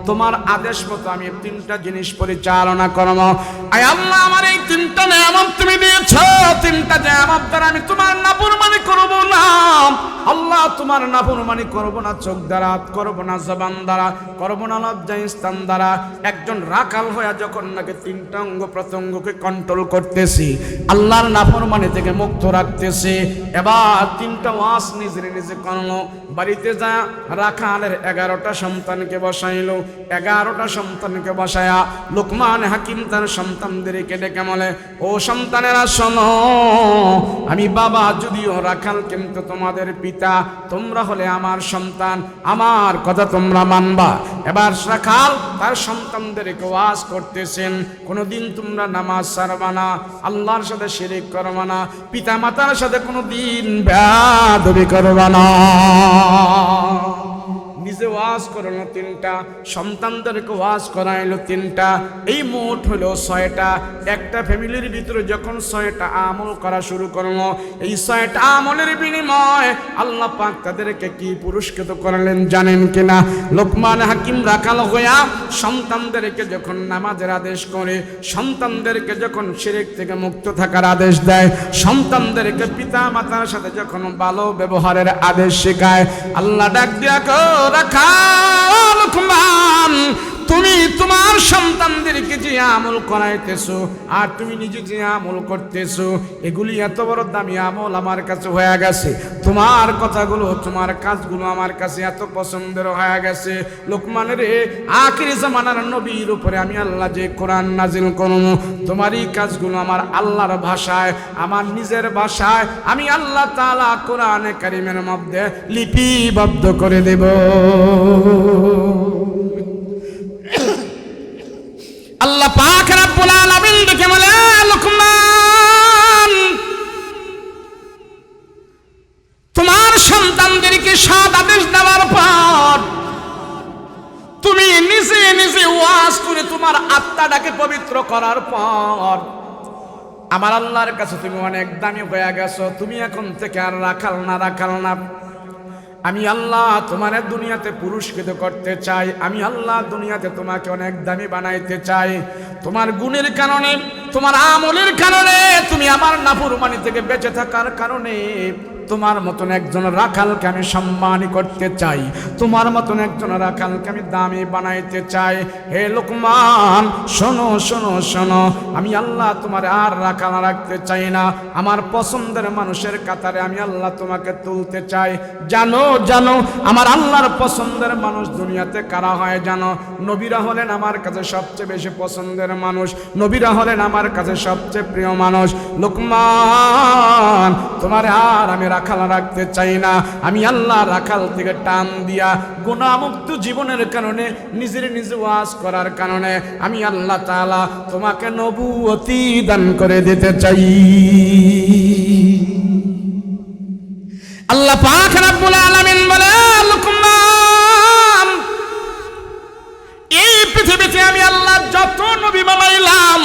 তোমার আদেশ মতো আমি তিনটা জিনিস পরিচালনা করব। আয় আল্লাহ, আমার এই তিনটা নিয়ামত তুমি দিয়েছো, তিনটা নিয়ামত দ্বারা আমি তোমার নাফরমানি করব না। আল্লাহ, তোমার নাফরমানি করব না চোখ দ্বারা, করব না জবান দ্বারা, করব না লজ্জা স্থান দ্বারা। একজন রাখাল হয়ে যখন নাকি তিনটা অঙ্গ প্রত্যঙ্গকে কন্ট্রোল করতেছি, আল্লাহর নাফরমানি থেকে মুক্ত রাখতেছে, এবার তিনটা ওয়াজ নিজে নিজে করলো। বাড়িতে যা রাখালের 11টা সন্তানকে বসাইলো। 11টা সন্তানকে বসায়া লোকমান হাকিম তার সন্তানদেরকে ডেকে বলে, ও সন্তানেরা শোনো, আমি বাবা যদিও রাখাল, কিন্তু তোমাদের পিতা, তোমরা হলে আমার সন্তান, আমার কথা তোমরা মানবা। এবার রাখাল তার সন্তানদেরকে ওয়াজ করতেছেন, কোনোদিন তোমরা নামাজ ছাড়বা না, আল্লাহর সাথে শিরিক করবা না, পিতা মাতার সাথে কোনোদিন বেয়াদবি করবা না। নিজে ওয়াজ করলো তিনটা, সন্তানদেরকে ওয়াজ করাইলো তিনটা, এই মোট হলো 6টা। একটা ফ্যামিলির ভিতরে যখন 6টা আমল করা শুরু করলো, এই 6টা আমলের বিনিময় আল্লাহ পাক তাদেরকে কি পুরস্কৃত করলেন জানেন কিনা? লোকমান হাকিম রাখাল হইয়া সন্তানদেরকে যখন নামাজের আদেশ করে, সন্তানদেরকে যখন শিরক থেকে মুক্ত থাকার আদেশ দেয়, সন্তানদেরকে পিতা মাতার সাথে যখন ভালো ব্যবহারের আদেশ শেখায়, আল্লাহ ডাক দিয়া রাখাল লোকমান, তুমি তোমার সন্তানদেরকে যে আমল করাইতেছো আর তুমি নিজে যে আমল করতেছো, এগুলি এত বড় দামি আমল আমার কাছে হয়ে গেছে। তোমার কথাগুলো, তোমার কাজগুলো আমার কাছে এত পছন্দের হয়ে গেছে। লোকমানের আখির জামানার নবীর উপরে আমি আল্লাহ যে কোরআন নাজিল করব, তোমারই কাজগুলো আমার আল্লাহর ভাষায়, আমার নিজের ভাষায় আমি আল্লাহ তাআলা কোরআনে কারীমের মধ্যে লিপিবদ্ধ করে দেব। আল্লাহ পাক রব্বুল আলামিন ডেকে বলে, লোকমান, তোমার সন্তানদেরকে 7 আদেশ দেওয়ার পর তুমি নিজে নিজে ওয়াজ করে তোমার আত্মাটাকে পবিত্র করার পর আমার আল্লাহর কাছে তুমি অনেক দামি হয়ে গেছো। তুমি এখন থেকে আর রাখাল না। আমি আল্লাহ তোমার দুনিয়াতে পুরস্কৃত করতে চাই। আমি আল্লাহ দুনিয়াতে তোমাকে অনেক দামি বানাইতে চাই। তোমার গুণের কারণে, তোমার আমলের কারণে, তুমি আমার নাফরমানি থেকে বেঁচে থাকার কারণে তোমার মতন একজন রাখালকে আমি সম্মানী করতে চাই, তোমার মতন একজন রাখালকে আমি দামি বানাইতে চাই। হে লোকমান, শোনো শোনো শোনো, আমি আল্লাহ তোমার আর রাখাল রাখতে চাই না, আমার পছন্দের মানুষের কাতারে আমি আল্লাহ তোমাকে তুলতে চাই। জানো জানো আমার আল্লাহর পছন্দের মানুষ দুনিয়াতে কারা হয় জানো? নবীরা হলেন আমার কাছে সবচেয়ে বেশি পছন্দের মানুষ, নবীরা হলেন আমার কাছে সবচেয়ে প্রিয় মানুষ। লোকমান, তোমার আর আমি রাখাল রাখতে চাই না, আমি আল্লাহ রাখাল থেকে টান দিয়া গুনাহমুক্ত জীবনের কারণে, নিজের নিজে ওয়াজ করার কারণে আমি আল্লাহ তাআলা তোমাকে নবুয়তি দান করে দিতে চাই। আল্লাহ পাক রব্বুল আলামিন বলে, লোকমান, এই পৃথিবীতে আমি আল্লাহ যত নবী বানাইলাম,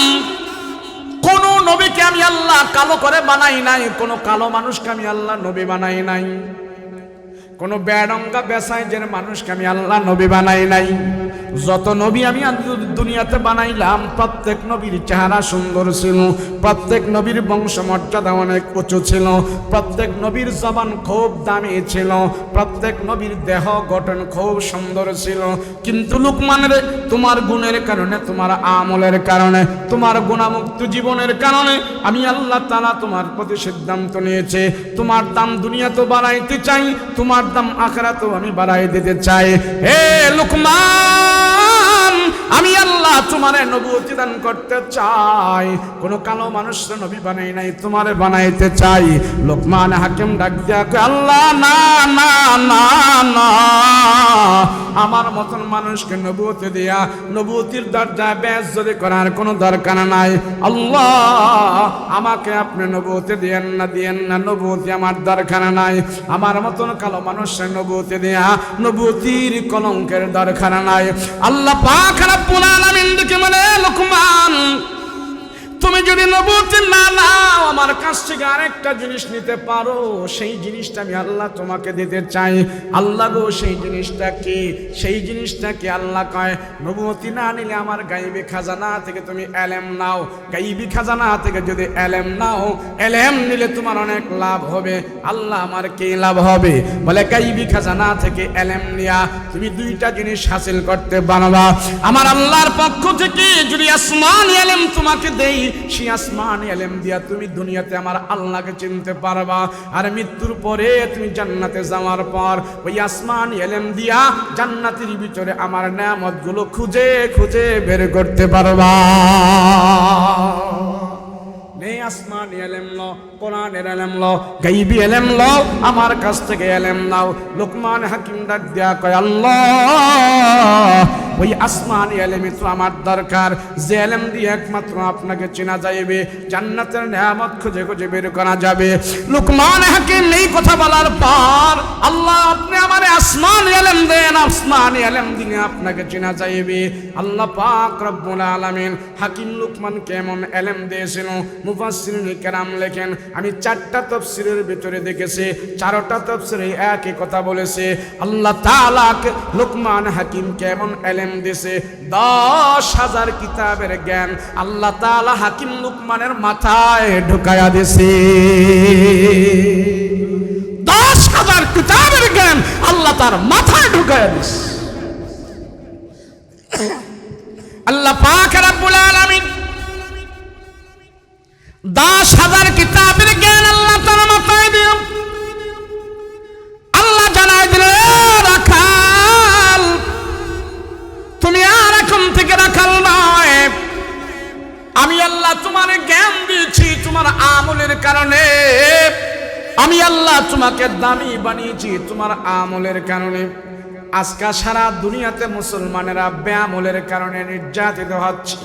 কোন নবীকে আমি আল্লাহ কালো করে বানাই নাই, কোন কালো মানুষকে আমি আল্লাহ নবী বানাই নাই, কোন বেড়ঙ্গা বেসাইজের মানুষকে আমি আল্লাহ নবী বানাই নাই। যত নবী আমি দুনিয়াতে বানাইলাম, প্রত্যেক নবীর চেহারা সুন্দর ছিল, প্রত্যেক নবীর বংশমর্যাদা অনেক উঁচু ছিল, প্রত্যেক নবীর জবান খুব দামি ছিল, প্রত্যেক নবীর দেহ গঠন খুব সুন্দর ছিল। কিন্তু লোকমানের তোমার গুণের কারণে, তোমার আমলের কারণে, তোমার গুণামুক্ত জীবনের কারণে আমি আল্লাহ তাআলা তোমার প্রতি সিদ্ধান্ত নিয়েছে, তোমার দাম দুনিয়াতে বাড়াইতে চাই, তোমার দাম আখিরাতেও আমি বাড়াই দিতে চাই। হে লোকমান, আমি আল্লাহ তোমারে নবুয়তি দান করতে চাই, কোন কালো মানুষের নবী বানাই নাই, তোমারে বানাইতে চাই। লোকমান হাকিম ডাক দিয়া কয়, আল্লাহ না না না না, আমার মতন মানুষকে নবুয়তি দিয়া নবুয়তির দরজা বেজ্জতি করার কোনো দরকার নাই। আল্লাহ, আমাকে আপনি নবুয়তি দিয়েন না, দিয়েন না, নবুয়তি আমার দরকার নাই, আমার মতন কালো মানুষের নবুয়তি দেয়া নবুয়তির কলঙ্কের দরকার নাই। আল্লাহ পাক রব্বুল আলামিন দেখে বলে, লোকমান, তুমি যদি নবুয়তি না নাও, আমার কাছ থেকে আরেকটা জিনিস নিতে পারো, সেই জিনিসটা আমি আল্লাহ তোমাকে দিতে চাই। আল্লাহ গো, সেই জিনিসটা কি? সেই জিনিসটা কি? আল্লাহ কয়, নবুয়তি না নিলে আমার গায়বী খাজানা থেকে তুমি এলেম নাও, গায়বী খাজানা থেকে যদি এলেম নাও, এলেম নিলে তোমার অনেক লাভ হবে। আল্লাহ, আমার কি লাভ হবে? বলে, গায়বী খাজানা থেকে এলেম নিয়া তুমি দুইটা জিনিস হাসিল করতে পারবা। আমার আল্লাহর পক্ষ থেকে যদি আসমানি এলেম তোমাকে দেই, সেই আসমানি এলেম দিয়া তুমি দুনিয়াতে আমার আল্লাহকে চিনতে পারবা, আর মৃত্যুর পরে তুমি জান্নাতে যাওয়ার পর ওই আসমানি এলেম দিয়া জান্নাতের ভিতরে আমার নেয়ামতগুলো খুঁজে খুঁজে বের করতে পারবা। নেই আসমানি এলেম লো, কোরআনের এলেম লো, গায়বী এলেম লো, আমার কাছ থেকে এলেম নাও। লোকমান হাকিম ডাক দিয়া কয়, আল্লাহ, ওই আসমানি এলেমই তো আমার দরকার, যে এলেম দিয়ে একমাত্র আপনাকে চেনা যাইবে, জান্নাতের নেয়ামত খুঁজে খুঁজে বের করা যাবে। লোকমান হাকিম এই কথা বলার পর, আল্লাহ, আপনি আমারে আসমানি এলেম দেন, আসমানি এলেম দিলে আপনাকে চেনা যাইবে। আল্লাহ পাক রব্বুল আলামিন হাকিম লোকমান কেমন এলেম দিয়েছিল, মুফাসসিরিন কেরাম লেখেন, আমি 4টা তাফসীরের ভিতরে দেখেছি, 4টা তাফসীরে একই কথা বলেছে। আল্লাহ তাআলা লোকমান হাকিম কেমন এলেম দিয়েছে, 10,000 কিতাবের জ্ঞান আল্লাহ তাআলা হাকিম লোকমানের মাথায় ঢুকায়া দিয়েছে। 10,000 কিতাবের জ্ঞান আল্লাহ তার মাথায় ঢুকায়া দিয়েছে। আল্লাহ পাক রব্বুল আলামিন 10,000 কিতাবের জ্ঞান আল্লাহ তার মাথায় দিয়ে আল্লাহ জানাই দিল, রাখাল, তুমি আর এখন থেকে রাখাল নয়, আমি আল্লাহ তোমার জ্ঞান দিয়েছি, তোমার আমলের কারণে আমি আল্লাহ তোমাকে দামি বানিয়েছি, তোমার আমলের কারণে। আজকে সারা দুনিয়াতে মুসলমানেরা বেআমলের কারণে নির্যাতিত হচ্ছে,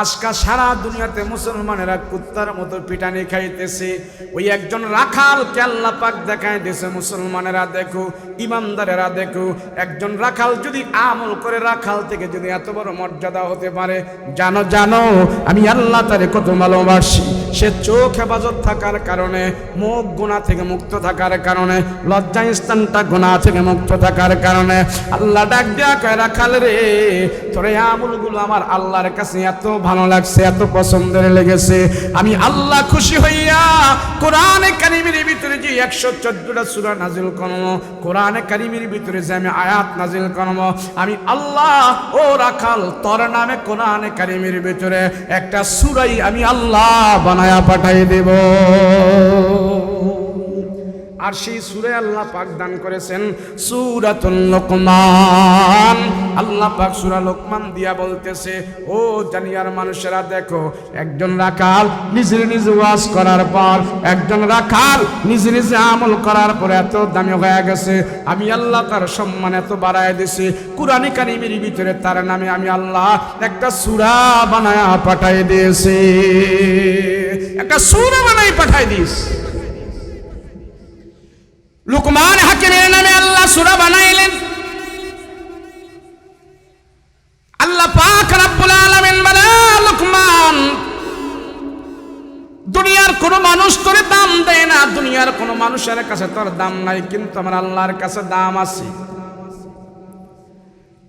আজকে সারা দুনিয়াতে মুসলমানেরা কুত্তার মতো পিটানি খাইতেছে। ওই একজন রাখালকে আল্লাহ পাক দেখায় দিয়েছে, মুসলমানেরা দেখো, ইমানদারেরা দেখো, একজন রাখাল যদি আমল করে, রাখাল থেকে যদি এত বড় মর্যাদা হতে পারে, জানো জানো আমি আল্লাহ তারে কত ভালোবাসি। সে চোখ হেফাজত থাকার কারণে, মুখ গুনাহ থেকে মুক্ত থাকার কারণে, লজ্জা স্থানটা গুনাহ থেকে মুক্ত থাকার কারণে আল্লাহ ডাক দেয়া কয়, রাখাল রে, তোর এই আমলগুলো আমার আল্লাহর কাছে এত ভালো লাগছে, এত পছন্দের লেগেছে, আমি আল্লাহ খুশি হইয়া কোরআনে কারীমের ভিতরে যে 114টা সূরা নাজিল করব, কোরআনে কারীমের ভিতরে যে আমি আয়াত নাজিল করব, আমি আল্লাহ ও রাখাল তোর নামে কোরআনে কারীমের ভিতরে একটা সূরাই আমি আল্লাহ বানায়া পাঠাই দেব। আর সেই সূরা আল্লাহ পাক দান করেছেন সূরাতুল লোকমান। আল্লাহ পাক সূরা লোকমান দিয়া বলতেছে, ও জানিয়ার মানুষেরা দেখো, একজন রাখাল নিজে নিজে ওয়াজ করার পর, একজন রাখাল নিজে নিজে আমল করার পর এত দামি হয়ে গেছে, আমি আল্লাহ তার সম্মান এত বাড়ায় দিছি, কুরআনে কারীমের ভিতরে তার নামে আমি আল্লাহ একটা সূরা বানায়া পাঠাই দিয়েছি, একটা সূরা বানাই পাঠাই দিয়েছি। লুকমান হাকিমের নামে আল্লাহ সূরা বানাইলেন। আল্লাহ পাক রব্বুল আলামিন বলে, লুকমান, দুনিয়ার কোন মানুষ তোর দাম দেয় না, দুনিয়ার কোন মানুষের কাছে তোর দাম নাই, কিন্তু আমার আল্লাহর কাছে দাম আছে।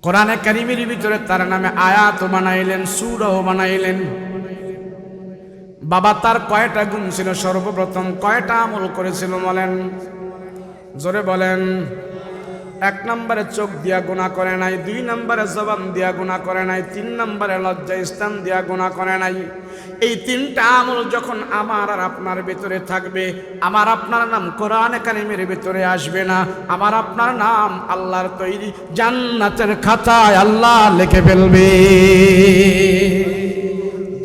কোরআনে কারীমের ভিতরে তার নামে আয়াতও বানাইলেন, সূরাও বানাইলেন। বাবা তার কয়টা গুণ ছিল? সর্বপ্রথম কয়টা আমল করেছিল বলেন? জোরে বলেন। 1 নম্বরে চোখ দিয়া গুনাহ করে নাই, 2 নম্বরে জবান দিয়া গুনাহ করে নাই, 3 নম্বরে লজ্জা স্থান দিয়া গুনাহ করে নাই। এই 3টা আমল যখন আমার আর আপনার ভিতরে থাকবে, আমার আপনার নাম কোরআনে কারীমের ভিতরে আসবে না, আমার আপনার নাম আল্লাহর তৈরি জান্নাতের খাতায় আল্লাহ লিখে ফেলবে।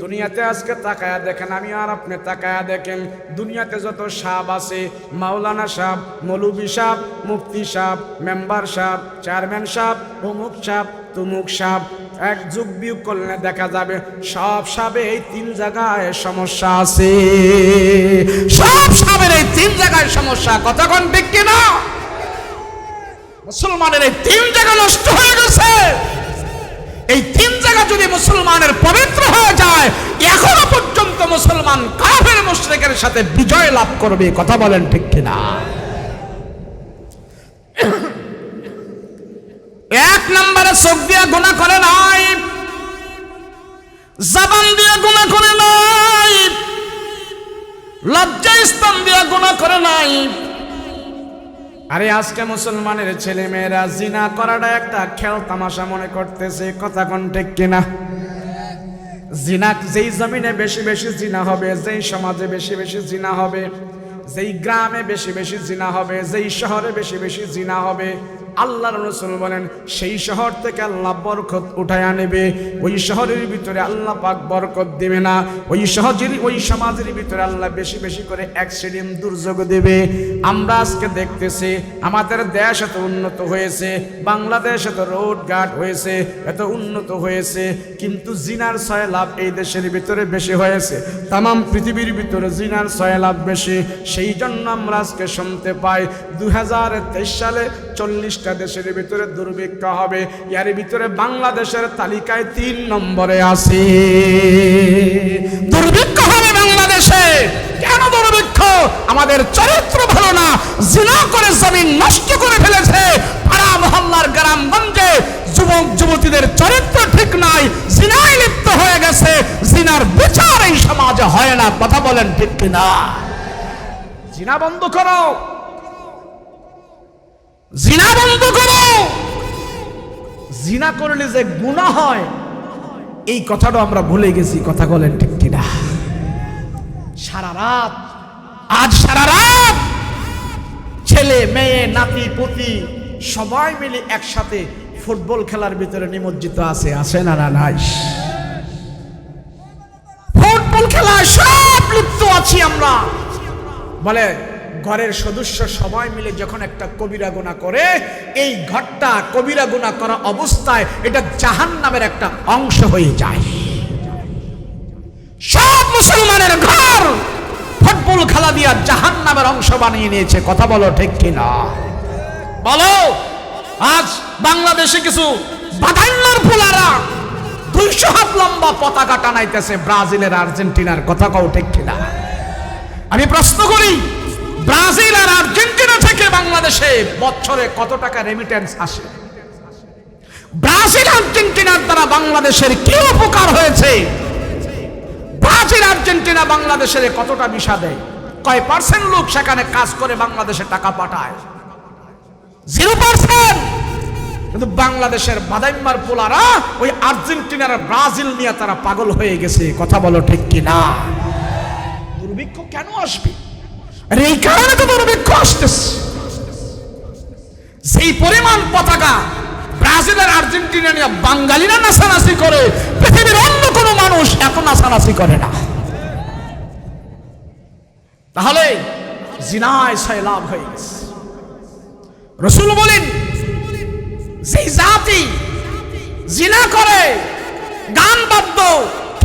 দুনিয়াতে আজকে তাকায়া দেখেন, আমি আর আপনি তাকায়া দেখেন, দুনিয়াতে যত সাহেব আছে, মাওলানা সাহেব, মৌলভী সাহেব, মুফতি সাহেব, মেম্বার সাহেব, চেয়ারম্যান সাহেব, অমুক সাহেব, তুমুক সাহেব, এক যুগ বিয়োগ করলে দেখা যাবে সব সাহেবের এই 3 জায়গায় সমস্যা আছে, সব সাহেবের এই 3 জায়গায় সমস্যা। কথা কোন ঠিক কিনা? মুসলমানের এই 3 জায়গা নষ্ট হয়ে গেছে। এই 3 জায়গা যদি মুসলমানের পবিত্র হয়ে যায়, এখনো পর্যন্ত মুসলমান কাফের মুশরিকের সাথে বিজয় লাভ করবে। কথা বলেন ঠিক কিনা? 1 নম্বরে চোখ দিয়ে গুনাহ করে নাই, জবান দিয়ে গুনাহ করে নাই, লজ্জা স্থান দিয়ে গুনাহ করে নাই। আরে আজকে মুসলমানের ছেলে মেয়েরা জিনা করাটা একটা খেল তামাশা মনে করতেছে। কথা কোন ঠিক কিনা? জিনা যেই জমিনে বেশি বেশি জিনা হবে, যেই সমাজে বেশি বেশি জিনা হবে, যেই গ্রামে বেশি বেশি জিনা হবে, যেই শহরে বেশি বেশি জিনা হবে, আল্লাহর রাসূল বলেন সেই শহর থেকে আল্লাহ বরকত উঠায়া নেবে, ওই শহরের ভিতরে আল্লাহ পাক বরকত দিবে না, ওই শহরের ওই সমাজের ভিতরে আল্লাহ বেশি বেশি করে অ্যাক্সিডেন্ট দুর্যোগ দেবে। আমরা আজকে দেখতেছি আমাদের দেশ এত উন্নত হয়েছে, বাংলাদেশ এত রোড ঘাট হয়েছে, এত উন্নত হয়েছে, কিন্তু জিনার সয়লাভ এই দেশের ভিতরে বেশি হয়েছে, তামাম পৃথিবীর ভিতরে জিনার সয়লাভ বেশি। সেই জন্য আমরা আজকে শুনতে পাই 2023 সালে 40টা দেশের ভিতরে দুর্ভিক্ষ হবে, এর ভিতরে বাংলাদেশের তালিকায় 3 নম্বরে আছে। দুর্ভিক্ষ হবে বাংলাদেশে। কেন দুর্ভিক্ষ? আমাদের চরিত্র ভালো না, জিনা করে জমিন নষ্ট করে ফেলেছে, পাড়া মহল্লার গ্রামগঞ্জে যুবক যুবতীদের চরিত্র ঠিক নাই, জিনায় লিপ্ত হয়ে গেছে, জিনার বিচার এই সমাজে হয় না। কথা বলেন ঠিক কিনা? জিনা বন্ধ করো, জিনা বন্ধ করো। জিনা করলে যে গুনাহ হয় এই কথাটা আমরা ভুলে গেছি। কথা বলেন ঠিক কিনা? সারা রাত, আজ সারা রাত ছেলে মেয়ে নাতি পুতি সবাই মিলে একসাথে ফুটবল খেলার ভিতরে নিমজ্জিত আছে, আছে না? না নাই? ফুটবল খেলায় সব লিপ্ত আছি আমরা। বলে ঘরের সদস্য সবাই মিলে যখন একটা কবিরা গুনাহ করে, এই ঘরটা কবিরা গুনাহ করা অবস্থায় এটা জাহান্নামের একটা অংশ হয়ে যায়। সব মুসলমানের ঘর ফুটবল খেলা দিয়া জাহান্নামের অংশ বানিয়ে নিয়েছে। কথা বলো ঠিক কিনা? বলো। আজ বাংলাদেশে কিছু বাদাইল্লার পোলারা 200 হাত লম্বা পতাকা টানাইতেছে ব্রাজিলের আর্জেন্টিনার। কথা কও ঠিক কিনা? আমি প্রশ্ন করি, ব্রাজিল আর আর্জেন্টিনা থেকে বাংলাদেশে বছরে কত টাকা রেমিটেন্স আসে? ব্রাজিল আর্জেন্টিনার দ্বারা বাংলাদেশের কি উপকার হয়েছে? আর্জেন্টিনা বাংলাদেশের কতটা ভিসা দেয়? কয় পার্সেন্ট লোক সেখানে কাজ করে বাংলাদেশে টাকা পাঠায়? 0%। কিন্তু বাংলাদেশের বাদাইম্মার পোলারা ওই আর্জেন্টিনার ব্রাজিল নিয়ে তারা পাগল হয়ে গেছে। কথা বলো ঠিক কিনা? দুর্ভিক্ষ কেন আসবে? আরে এই কারণে তো দুর্ভিক্ষ আসতেছে। সেই পরিমাণ পতাকা ব্রাজিলের আর্জেন্টিনা নিয়ে বাঙালিরা নাচানাচি করে, পৃথিবীর অন্য কোনো মানুষ এত নাচানাচি করে না। তাহলে জিনায় সয়লাভ হয়ে গেছে। রাসূল বলেন, যেই জাতি জিনা করে, গান বাদ্য,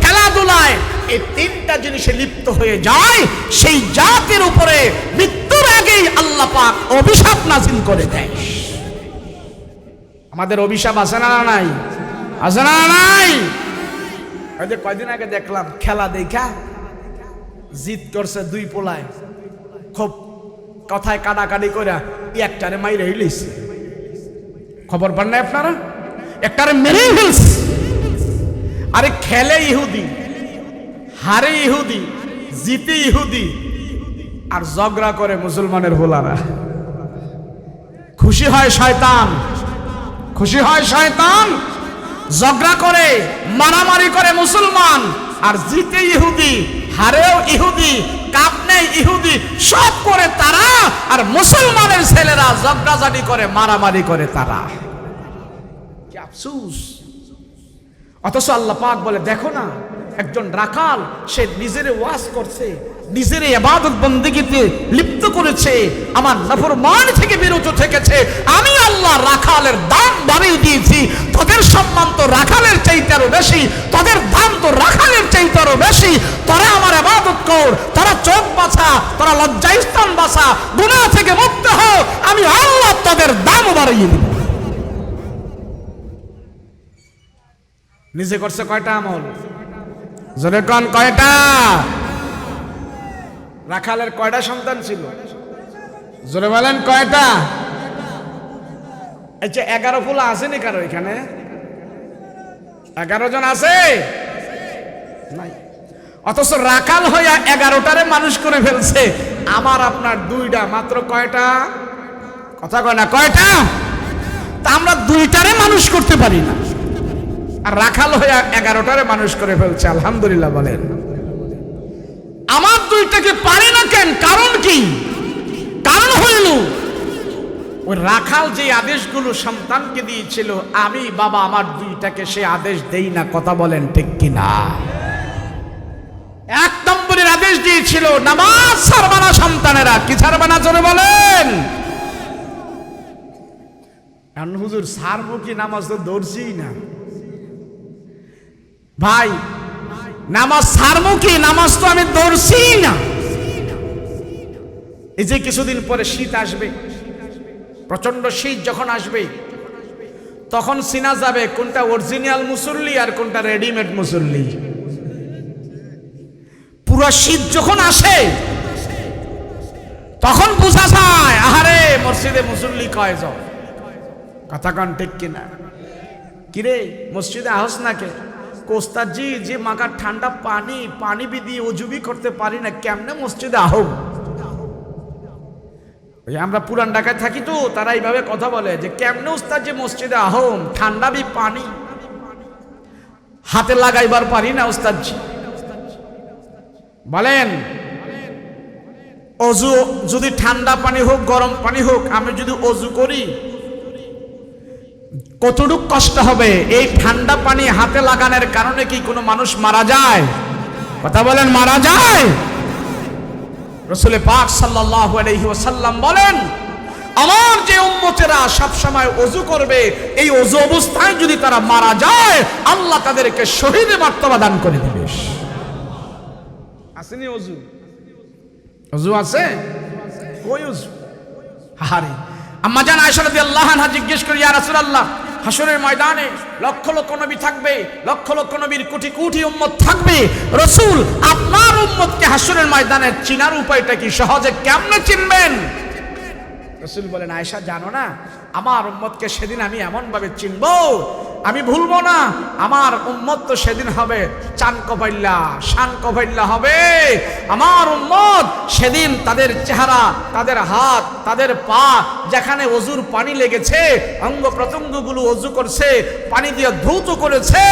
খেলাধুলায়, এই তিনটা জিনিসে লিপ্ত হয়ে যায়, সেই জাতির উপরে মৃত্যুর আগেই আল্লাহ পাক অভিশাপ নাযিল করে দেয়। আমাদের অভিশাপ আছে না নাই? আছে না নাই? ওই যে কয়দিন আগে দেখলাম খেলা দেখা জিত করছে দুই পোলায়, খুব কথায় কাটাকাটি করে একটারে মাইরে ফেলেছে। খবর পান নাই আপনারা? একটারে মেরে ফেলছে। আরে খেলে ইহুদি, হারে ইহুদি, জিতে ইহুদি, আর ঝগড়া করে মুসলমানের হোলারা। খুশি হয় শয়তান, খুশি হয় শয়তান। ঝগড়া করে, মারামারি করে মুসলমান, আর জিতে ইহুদি, হারেও ইহুদি, কাপ নেই ইহুদি, সব করে তারা। আর মুসলমানের ছেলেরা ঝগড়াঝাটি করে, মারামারি করে তারা। কি আফসোস! অথচ আল্লাহ পাক বলে, দেখো না, একজন রাখাল, সে নিজের ওয়াজ করছে, নিজের ইবাদত বন্দেগীতে লিপ্ত করেছে, আমার নাফরমানি থেকে বিরত থেকেছে। আমি আল্লাহ রাখালের দাম বাড়িয়ে দিয়েছি। তোদের সম্মান তো রাখালের চাইতে আরো বেশি, তোদের দাম তো রাখালের চাইতে আরো বেশি। তোরা আমার ইবাদত কর, তোরা চোখ বাছা, তোরা লজ্জাস্থান বাছা, গুনাহ থেকে মুক্ত হও, আমি আল্লাহ তোদের দাম বাড়িয়ে দিব। নিজে করছে কয়টা আমল? জোরে কোন কয়টা? রাখালের কয়টা সন্তান ছিল? জোরে বলেন কয়টা? আচ্ছা 11 ফুলা আসেনি কারো এখানে? 11 জন আছে নাই? অথচ রাখাল হইয়া 11টারে মানুষ করে ফেলছে। আমার আপনার 2টা, মাত্র কয়টা? কথা কয় না, কয়টা? তা আমরা 2টারে মানুষ করতে পারি না, আর রাখাল হইয়া 11টারে মানুষ করে ফেলছে। আলহামদুলিল্লাহ বলেন। আমার 2টাকে পারি না কেন? কারণ কি? কারণ হইল ওই রাখাল যে আদেশগুলো সন্তানকে দিয়েছিল, আমি বাবা আমার 2টাকে সে আদেশ দেই না। কথা বলেন ঠিক কিনা? 1 নম্বরের আদেশ দিয়েছিল, নামাজ ছাড়বা না সন্তানেরা। কি ছাড়বা না? জোরে বলেন। হুজুর সারমুখী নামাজ তো ধরছি না ভাই, নামাজ সারমুখী নামাজ তো আমি ধরছি না। এই যে কিছুদিন পরে শীত আসবে, প্রচন্ড শীত যখন আসবে, তখন চিনা যাবে কোনটা অরিজিনাল মুসল্লি আর কোনটা রেডিমেড মুসল্লি। পুরো শীত যখন আসে, তখন বোঝা যায়, আহারে মসজিদে মুসল্লি কয়জন। কথা কন ঠিক কিনা? কিরে মসজিদে আহস না কে? কোস্তাজি যে মাকার ঠান্ডা পানি, পানি বি দিয়ে ওজুবি করতে পারি না, কেমনে মসজিদে আহম? আমরা পুরান ঢাকায় থাকি তো, তারা এইভাবে কথা বলে যে কেমনে উস্তাদ যে মসজিদে আহম, ঠান্ডা বি পানি হাতে লাগাইবার পারি না উস্তাদজি। বলেন, অজু যদি ঠান্ডা পানি হোক গরম পানি হোক, আমি যদি অজু করি কতটুকু কষ্ট হবে? এই ঠান্ডা পানি হাতে লাগানোর কারণে কি কোনো মানুষ মারা যায়? কথা বলেন, মারা যায়? রাসূল পাক সাল্লাল্লাহু আলাইহি ওয়াসাল্লাম বলেন, আমার যে উম্মতেরা সব সময় ওযু করবে, এই ওযু অবস্থায় যদি তারা মারা যায়, আল্লাহ তাদেরকে শহীদের মর্তবা দান করে দিবে। আসেনি ওযু? ওযু আছে? কই ওযু? হারে আম্মা জান আয়েশা রাদিয়াল্লাহু আনহা জিজ্ঞেস করে, ইয়া রাসূলুল্লাহ, হাসরের ময়দানে লক্ষ লক্ষ নবী থাকবে, লক্ষ লক্ষ নবীর কোটি কোটি উম্মত থাকবে, রাসূল আপনার উম্মতকে হাসরের ময়দানে চিনার উপায়টা কি? সহজে কেমনে চিনবেন? রাসূল বলেন, আয়েশা জানো না, আমার উম্মতকে সেদিন আমি এমন ভাবে চিনবো আমি ভুলবো না, আমার উম্মত তো সেদিন হবে চান কপাইল্লা, শান কপাইল্লা হবে। আমার উম্মত সেদিন তাদের চেহারা, তাদের হাত, তাদের পা, যেখানে অজুর পানি লেগেছে, অঙ্গ প্রত্যঙ্গগুলো অজু করছে, পানি দিয়ে ধৌত করেছে,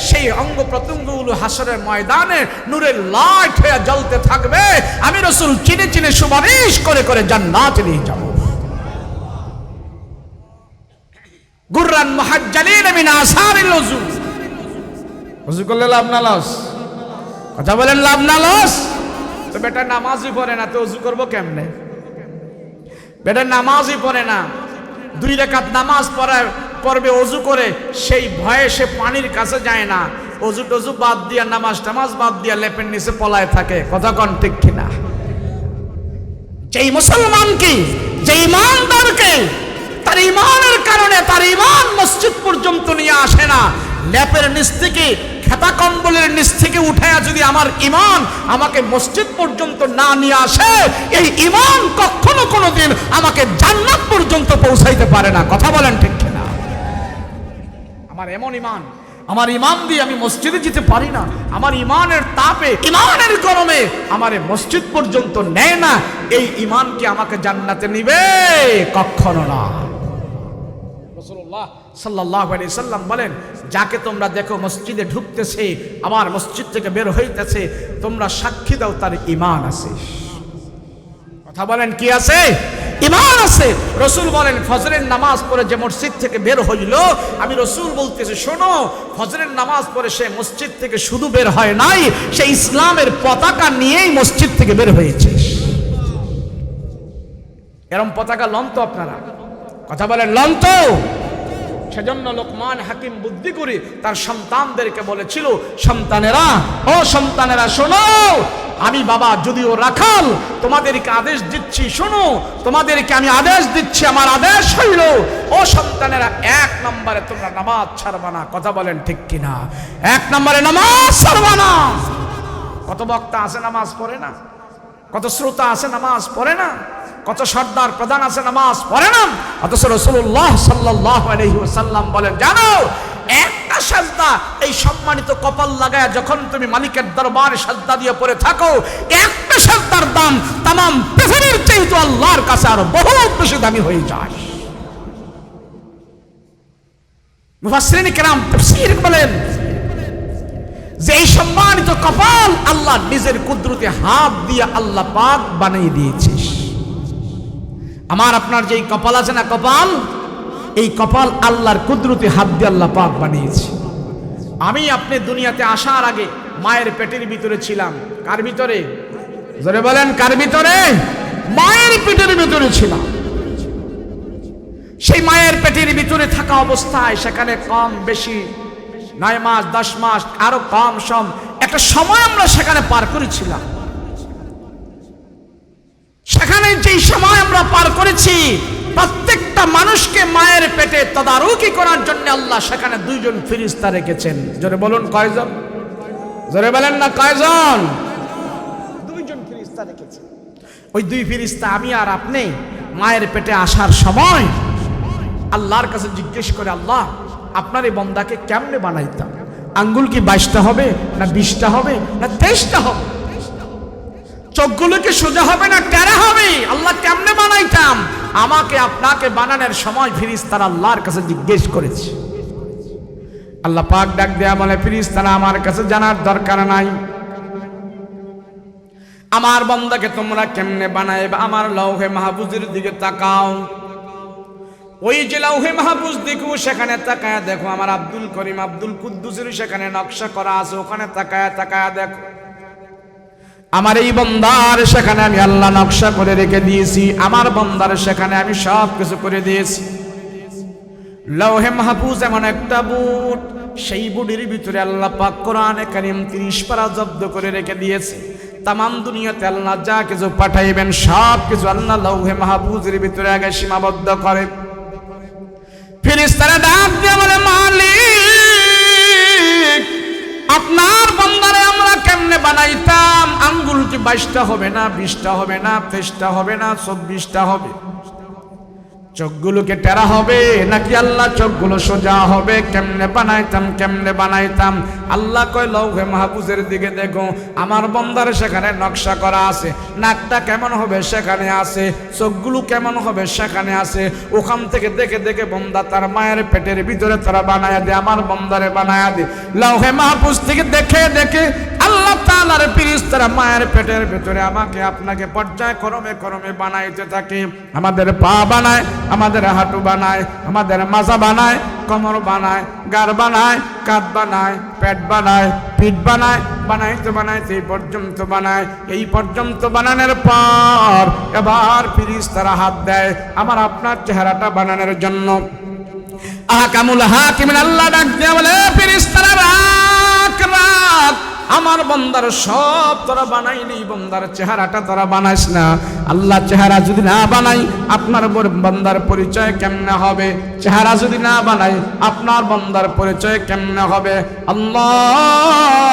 সেই অঙ্গ প্রত্যঙ্গগুলো হাসরের ময়দানে নূরের লাইট হয়ে জ্বলতে থাকবে। আমি রাসূল চিনে চিনে সুপারিশ করে করে জান্নাতে নিয়ে যাব। গুররান মুহাজ্জালিন মিন আসারিল ওযু। ওযু করলে লাভ না লস? কথা বলেন, লাভ না লস? তো বেটা নামাজই পড়ে না, তো ওযু করবো কেমনে? বেটা নামাজই পড়ে না, 2 রাকাত নামাজ পড়বে ওযু করে, সেই ভয়ে সে পানির কাছে যায় না। ওযু টযু বাদ দিয়া, নামাজ টামাজ বাদ দিয়া লেপের নিচে পলায় থাকে। কথা কন ঠিক কিনা? যেই মুসলমানকে, যে ইমানদারকে তার ইমানের কারণে তার ইমান মসজিদ পর্যন্ত নিয়ে আসে না, লেপের নিচ থেকে, খেতা কম্বলের নিচ থেকে উঠায়া যদি আমার ইমান আমাকে মসজিদ পর্যন্ত না নিয়ে আসে, এই ইমান কখনো কোনোদিন আমাকে জান্নাত পর্যন্ত পৌঁছাইতে পারে না। কথা বলেন ঠিক কিনা? আমার এমন ইমান, আমার ইমান দিয়ে আমি মসজিদে যেতে পারি না, আমার ইমানের তাপে, ইমানের গরমে আমারে মসজিদ পর্যন্ত নেয় না, এই ইমান কি আমাকে জান্নাতে নিবে? কখনো না। রাসূলুল্লাহ সাল্লাল্লাহু আলাইহি সাল্লাম বলেন, যাকে তোমরা দেখো মসজিদে ঢুকতেছে, আবার মসজিদ থেকে বের হইতেছে, তোমরা সাক্ষী দাও তার ঈমান আছে। কথা বলেন, কি আছে? ঈমান আছে। রাসূল বলেন, ফজরের নামাজ পড়ে যে মসজিদ থেকে বের হইল, আমি রাসূল বলতেছি, শোনো, ফজরের নামাজ পড়ে সে মসজিদ থেকে শুধু বের হয় নাই, সে ইসলামের পতাকা নিয়েই মসজিদ থেকে বের হয়েছে। এরকম পতাকা লন তো আপনারা? কথা বলেন, লন তো? সেজন্য লোকমান হাকিম বুদ্ধি করে তার সন্তানদেরকে বলেছিল, সন্তানেরা, ও সন্তানেরা শোনো, আমি বাবা যদিও রাখাল, তোমাদেরকে আদেশ দিচ্ছি, শোনো, তোমাদেরকে আমি আদেশ দিচ্ছি, আমার আদেশ হইল, ও সন্তানেরা, 1 নম্বরে তোমরা নামাজ ছাড়বা না। কথা বলেন ঠিক কিনা? 1 নম্বরে নামাজ ছাড়বা না। কত বক্তা আছে নামাজ পড়ে না, কত শ্রোতা আছে নামাজ পড়ে না, কত সর্দার প্রধান আছে নামাজ পড়ে না, অথচ রাসূলুল্লাহ সাল্লাল্লাহু আলাইহি ওয়াসাল্লাম বলেন, জানো, একটা সাজদা, এই সম্মানিত কপাল লাগায় যখন তুমি মালিকের দরবারে সাজদা দিয়ে পড়ে থাকো, একটা সাজদার দাম तमाम পৃথিবীর চেয়ে আল্লাহর কাছে আরো বহুত বেশি দামি হয়ে যায়। মুফাসসিরিন কিরাম তাফসীর বলেন যে এই সম্মানিত কপাল আল্লাহ নিজের কুদরতে হাত দিয়ে আল্লাহ পাক বানিয়ে দিয়েছে। আমার আপনার যেই কপাল আছে না, কপাল, এই কপাল আল্লাহর কুদরতে হাত দিয়ে আল্লাহ পাক বানিয়েছে। আমি আপনি দুনিয়াতে আসার আগে মায়ের পেটের ভিতরে ছিলাম। কার ভিতরে? জোরে বলেন, কার ভিতরে? মায়ের পেটের ভিতরে ছিলাম। সেই মায়ের পেটের ভিতরে থাকা অবস্থায় সেখানে কম বেশি 9 মাস, 10 মাস, আরো কম সম একটা সময় আমরা সেখানে পার করেছিলাম। সেখানে যেই সময় আমরা পার করেছি, প্রত্যেকটা মানুষকে মায়ের পেটে তদারকি করার জন্য আল্লাহ সেখানে 2 জন ফেরেশতা রেখেছেন। জোরে বলুন, কয়জন? জোরে বলেন না, কয়জন? 2 জন ফেরেশতা রেখেছেন। ওই 2 ফেরেশতা আমি আর আপনি মায়ের পেটে আসার সময় আল্লাহর কাছে জিজ্ঞেস করে, আল্লাহ, আপনার এই বান্দাকে কেমনে বানাইতাম? আঙ্গুল কি 22টা হবে, না 20টা হবে, না 23টা হবে? চোখগুলো কি সোজা হবে না টেরা হবে? আল্লাহ কেমনে বানাইতাম? আমাকে আপনাকে বানানোর সময় ফেরেশতারা আল্লাহর কাছে জিজ্ঞেস করেছে। আল্লাহ পাক ডাক দেয়া বলে, ফেরেশতারা আমার কাছে জানার দরকার নাই, আমার বান্দাকে তোমরা কেমনে বানাইবে আমার লৌহে মাহফুজের দিকে তাকাও। ওই যে লৌহে মাহফুজ দেখো, সেখানে তাকায়া দেখো আমার আব্দুল করিম, আব্দুল কুদ্দুসের সেখানে নকশা করা আছে, ওখানে তাকায়া তাকায়া দেখো আমার এই বান্দার সেখানে আমি আল্লাহ নকশা করে রেখে দিয়েছি, আমার বান্দার সেখানে আমি সব কিছু করে দিয়েছি। লৌহে মাহফুজ এমন একটা বুট, সেই বুটের ভিতরে আল্লাহ পাক কোরআনে কারীম 30 পারা জব্দ করে রেখে দিয়েছে। তামাম দুনিয়াতে আল্লাহ যা কিছু পাঠাইবেন সব কিছু আল্লাহ লৌহে মাহফুজের ভিতরে আগে সীমাবদ্ধ করে। ফেরেশতারা ডাক দিয়ে বলে, মালিক, আপনার বান্দারে আমরা কেমনে বানাইতাম? আঙ্গুল কি 22টা হবে না, 20টা হবে না, 23টা হবে না, 24টা হবে? চোখগুলোকে টেরা হবে নাকি আল্লাহ চোখগুলো সোজা হবে? কেমনে বানাইতাম আল্লাহ কয় লৌহে মাহফুজের দিকে দেখো, আমার বান্দার সেখানে নকশা করা আছে। নাকটা কেমন হবে সেখানে আছে, চোখগুলো কেমন হবে সেখানে আছে। ওখান থেকে দেখে দেখে বান্দা তার মায়ের পেটের ভিতরে তারা বানায়া দে, আমার বান্দারে বানায়া দে। লৌহে মাহফুজ থেকে দেখে দেখে আল্লাহ তাআলার ফেরেশতারা মায়ের পেটের ভিতরে আমাকে আপনাকে পর্যায়ক্রমে ক্রমে বানাইতে থাকে। আমাদের পা বানায়, আমাদের হাঁটু বানায়, আমাদের মাজা বানায়, কোমর বানায়, গাড় বানায়, কাঁধ বানায়, পেট বানায়, পিঠ বানায়, বানাইতে এই পর্যন্ত বানায়। এই পর্যন্ত বানানোর পর এবার ফেরেশতারা হাত দেয় আমার আপনার চেহারাটা বানানোর জন্য। আহকামুল হাকিমিন আল্লাহ ডাক দিয়ে বলে, ফেরেশতারা রাখ, আমার বান্দার সব তোরা বানাইলি, বান্দার চেহারাটা তোরা বানাইস না। আল্লাহ চেহারা যদি না বানাই আপনার বান্দার পরিচয় কেমনে হবে? চেহারা যদি না বানাই আপনার বান্দার পরিচয় কেমনে হবে? আল্লাহ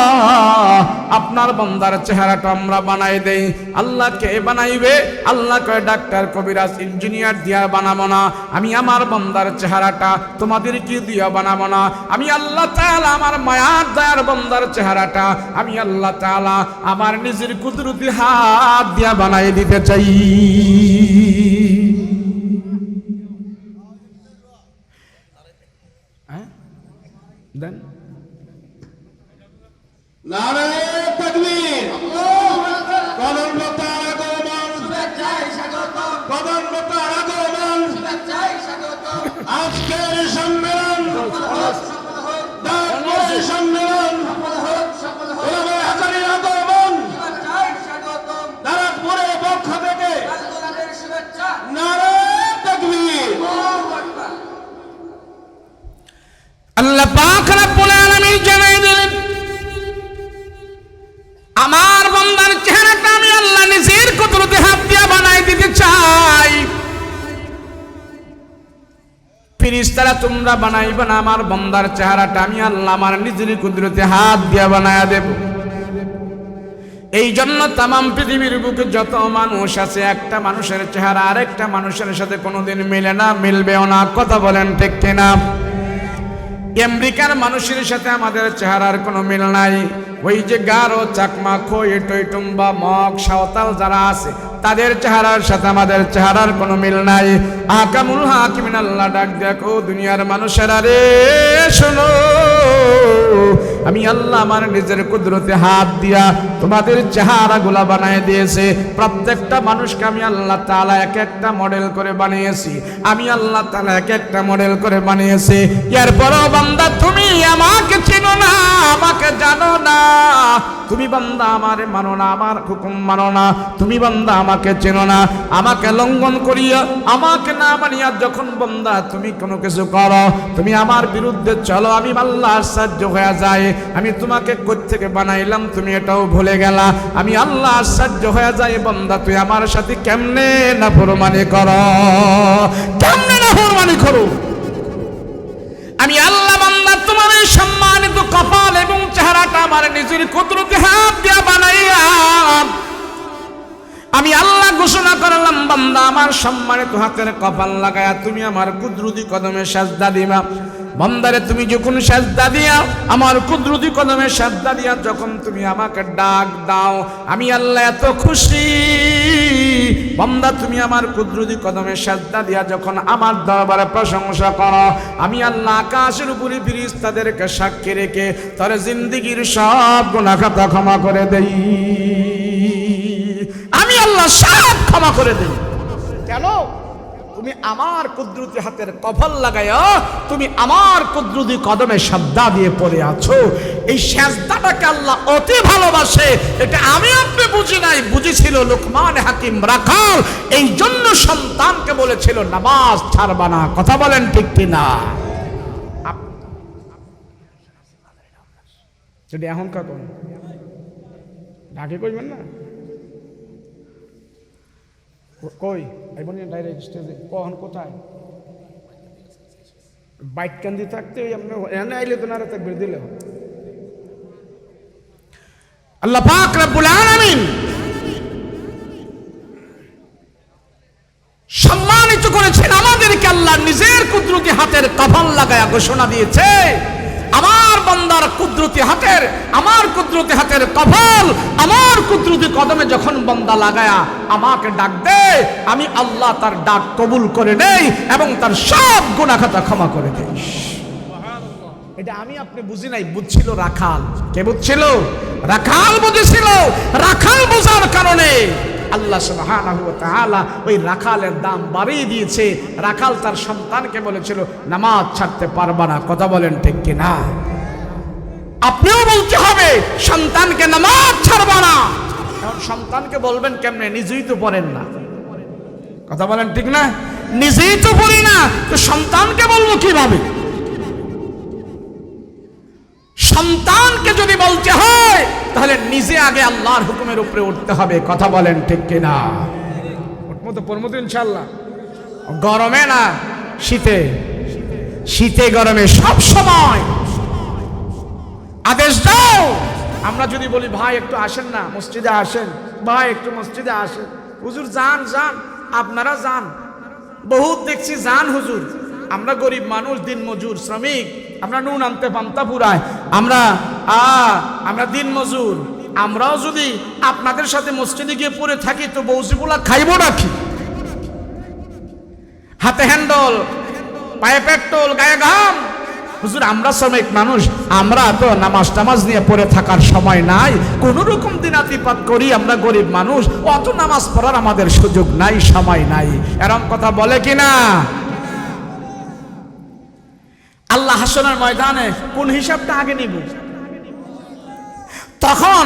আপনার বান্দার চেহারাটা আমরা বানাই দেই। আল্লাহ কে বানাইবে? আল্লাহ কয় ডাক্তার, কবিরাজ, ইঞ্জিনিয়ার দিয়া বানাবো না। আমি আমার বান্দার চেহারাটা তোমাদের কি দিয়া বানাবো না। আমি আল্লাহ তাআলা আমার মায়ার দয়ার বান্দার চেহারাটা আমি আল্লাহ তাআলা আমার নিজের কুদরতি হাত দিয়া বানাই দিতে চাই। দেন নারে তাকবীর, আল্লাহু আকবার। কদম লতার আগমন, শুভেচ্ছায় স্বাগতম। কদম লতার আগমন, শুভেচ্ছায় স্বাগতম। আজকের সম্মেলন সফল হোক, সফল হোক। দাওয়াতের সম্মেলন সফল হোক, সফল হোক। ওলামায়ে হাজারীর আগমন, শুভেচ্ছায় স্বাগতম। দারাকপুরের পক্ষ থেকে আল্লাহর শুভেচ্ছা। নারে তাকবীর, আল্লাহু আকবার। আল্লাহ পাক রব্বুল আলামিন জানাই দিলেন আমার বান্দার চেহারাটা আমি আল্লাহ নিজের কুদরতে হাত দিয়া বানাই দিতে চাই। ফেরেশতারা তোমরা বানাইবে না, আমার বান্দার চেহারাটা আমি আল্লাহ আমার নিজের কুদরতে হাত দিয়া বানায়া দেব। এই জন্য তামাম পৃথিবীর বুকে যত মানুষ আছে একটা মানুষের চেহারা আরেকটা মানুষের সাথে কোনোদিন মিলে না, মিলবেও না। কথা বলেন ঠিক কিনা? আমেরিকার মানুষের সাথে আমাদের চেহারার কোনো মিল নাই। ওই যে গারো, চাকমা, খই, টইটুম্বা, মগ, সাঁওতাল যারা আছে তাদের চেহারার সাথে আমাদের চেহারার কোনো মিল নাই। আহকামুল হাকিমিন আল্লাহ ডাক দেখো দুনিয়ার মানুষেরা রে শোনো, আমি আল্লাহ আমার নিজের কুদরতে হাত দিয়া তোমাদের চেহারাগুলা বানিয়ে দিয়েছে। প্রত্যেকটা মানুষকে আমি আল্লাহ তাআলা এক একটা মডেল করে বানিয়েছি। আমি আল্লাহ তাআলা এক একটা মডেল করে বানিয়েছি। এরপরও বান্দা তুমি আমাকে চিনো না, আমাকে জানো না। তুমি বান্দা আমারে মানো না, আমার হুকুম মানো না। তুমি বান্দা আমাকে চেনো না, আমাকে লঙ্ঘন করিয়া আমাকে না মানিয়া যখন বান্দা তুমি কোনো কিছু করো, তুমি আমার বিরুদ্ধে চলো, আমি আল্লাহ আশ্চর্য হয়ে যায়। আমি তোমাকে কোত্থেকে বানাইলাম তুমি এটাও ভুলে গেলা। আমি আল্লাহ আশ্চর্য হয়ে যাই, বান্দা তুই আমার সাথে কেমনে নাফরমানি করো, কেমনে নাফরমানি করো। আমি আল্লাহ বান্দা তোমার এই সম্মানিত কপাল এবং চেহারাটা আমার নিজের কুদরতে হাত দিয়া বানাইয়া আমি আল্লাহ ঘোষণা করলাম, বান্দা আমার সম্মানিত হাতের কপাল লাগায়া তুমি আমার কুদরতি কদমে সাজদা দিবা। বান্দারে তুমি যখন সাজদা দিয়া আমার কুদরতি কদমে সাজদা দিয়া যখন তুমি আমাকে ডাক দাও, আমি আল্লাহ এত খুশি। বান্দা তুমি আমার কুদরতি কদমে সাজদা দিয়া যখন আমার দরবারে প্রশংসা করো, আমি আল্লাহ আকাশের উপরে ফেরেশতাদেরকে সাক্ষী রেখে তোর জিন্দেগীর সব গুনাহ খাতা ক্ষমা করে দেই। আমি আল্লাহ সব ক্ষমা করে দেই। কেন? তুমি আমার কুদরতি হাতের কপাল লাগায়া তুমি আমার কুদরতি কদমে সাজদা দিয়ে পড়ে আছো। এই সাজদাটাকে আল্লাহ অতি ভালোবাসে, এটা আমি আপনি বুঝি নাই, বুঝেছিল লোকমান হাকিম রাখাল। এই জন্য সন্তানকে বলেছিল নামাজ ছাড়বা না। কথা বলেন ঠিক কিনা? যদি এখনকার কোন ঢাকে কইবেন না কই আইবনি ডাইরেক্ট স্টেজে কখন কোথায় বাইক কান্দি থাকতে আপনি এনে আইলে তো নারে তাকবীর দিলে। আল্লাহ পাক রব্বুল আলামিন সম্মানিত করেছেন আমাদেরকে। কপাল লাগায়া ঘোষণা দিয়েছে, আমার বান্দার কুদরতি হাতের কপাল আমার কুদরতি কদমে যখন বান্দা লাগায়া আমাকে ডাক দে, আমি আল্লাহ তার ডাক কবুল করে নেই এবং তার সব গুনাহ খাতা ক্ষমা করে দেই। এটা আমি আপনি বুঝি নাই, বুঝছিল রাখাল। কে বুঝছিল? রাখাল বুঝেছিল। রাখাল বোঝার কারণে আল্লাহ সুবহানাহু ওয়া তাআলা ওই রাখালের দাম বাড়িয়ে দিয়েছে। রাখাল তার সন্তানকে বলেছিল নামাজ ছাড়তে পারবা না। কথা বলেন ঠিক কি না? আপনিও বলতে হবে সন্তানকে নামাজ ছাড়বা না। এখন সন্তানকে বলবেন কেমনে? নিজেই তো পড়েন না। কথা বলেন ঠিক না? নিজেই তো পড়ি না, তো সন্তানকে বলবো কিভাবে? সন্তানকে যদি বলতে হয় তাহলে নিজে আগে আল্লাহর হুকুমের উপরে উঠতে হবে। কথা বলেন ঠিক কিনা? উঠবো তো, পড়বো তো ইনশাআল্লাহ। গরমে না শীতে, শীতে গরমে সব সময় আদেশ দাও। আমরা যদি বলি ভাই একটু আসেন না মসজিদে, আসেন ভাই একটু মসজিদে আসেন, হুজুর যান যান, আপনারা যান, বহুত দেখছি যান হুজুর। আমরা গরিব মানুষ, দিন মজুর, শ্রমিক, আমরা নুন আনতে পান্তা পুরায়, আমরা দিন মজুর। আমরাও যদি আপনাদের সাথে মসজিদে গিয়ে পড়ে থাকি তো বৌসিগুলা খাইব নাকি? হাতে হ্যান্ডল, পায়ে পেট্রোল, গায়ে ঘাম। হুজুর আমরা শ্রমিক মানুষ, আমরা তো নামাজ টামাজ নিয়ে পড়ে থাকার সময় নাই, কোন রকম দিনাতিপাত করি, আমরা গরিব মানুষ, অত নামাজ পড়ার আমাদের সুযোগ নাই, সময় নাই। এরকম কথা বলে কিনা? আল্লাহ হাসরের ময়দানে কোন হিসাবটা আগে নিব? তখন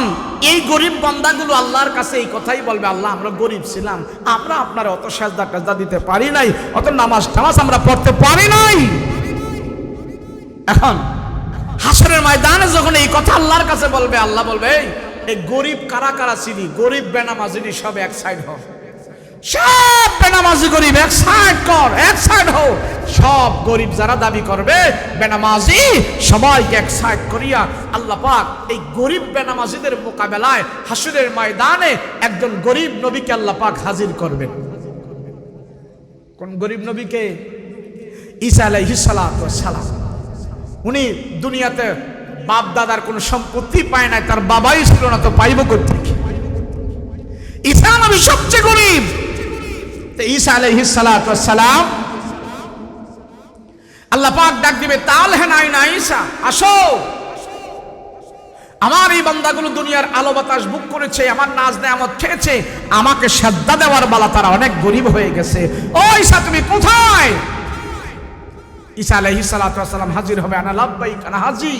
এই গরিব বান্দাগুলো আল্লাহর কাছে এই কথাই বলবে, আল্লাহ আমরা গরিব ছিলাম, আমরা আপনার অত সাজদা টাজদা দিতে পারি নাই, অত নামাজ টামাজ আমরা পড়তে পারি নাই। এখন হাসরের ময়দানে যখন এই কথা আল্লাহর কাছে বলবে, আল্লাহ বলবে এই গরিব কারা কারা ছিলি, গরিব বেনামাজিনি সব এক সাইড হও, সব বেনামাজি গরিব এক সাইড কর, এক সাইড হও। সব গরিব যারা দাবি করবে বেনামাজি, সবাইকে এক সাইড করিয়া আল্লাহ পাক এই গরিব বেনামাজিদের মোকাবেলায় হাসরের ময়দানে একজন গরিব নবীকে আল্লাহ পাক হাজির করবেন। কোন গরিব নবীকে? ঈসা আলাইহিস সালাতু ওয়াস সালাম। উনি দুনিয়াতে বাপ দাদার কোনো সম্পত্তি পায় নাই, তার বাবাই ছিল না, তো পাইব কোত্থেকে? ঈসা নবী সবচেয়ে গরিব। তো ঈসা আলাইহিস সালাতু ওয়াস সালাম আল্লাহ পাক ডাক দিবে, তাল হে নাই না ঈসা, আসো। আমার এই বান্দাগুলো দুনিয়ার আলো বাতাস বুক করেছে, আমার নাজ নেয়ামত খেয়েছে, আমাকে সাজদা দেওয়ার বেলা তারা অনেক গরিব হয়ে গেছে। ও ঈসা তুমি কোথায়? ঈসা আলাইহিস সালাতু ওয়াস সালাম হাজির হবে, আনা লাব্বাইক আনা হাজি।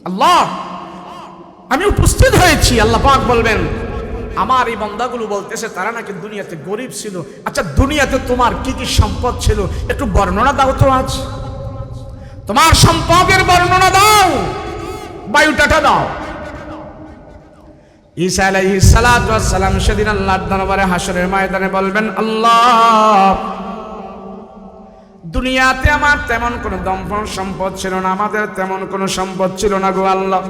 আল্লাহ আমি উপস্থিত হয়েছি। আল্লাহ পাক বলবেন, আমার এই বান্দাগুলো বলতেছে তারা নাকি দুনিয়াতে গরিব ছিল। আচ্ছা দুনিয়াতে তোমার কি কি সম্পদ ছিল একটু বর্ণনা দাও তো, আজ তোমার সম্পদের বর্ণনা দাও, বায়োডাটা দাও। ঈসা আলাইহিস সালাতু ওয়াস সালাম সেদিন আল্লাহর দরবারে হাসরের ময়দানে বলবেন, আল্লাহ দুনিয়াতে আমার তেমন কোনো দম্পন সম্পদ ছিল না, আমাদের তেমন কোনো সম্পদ ছিল না গো আল্লাহ।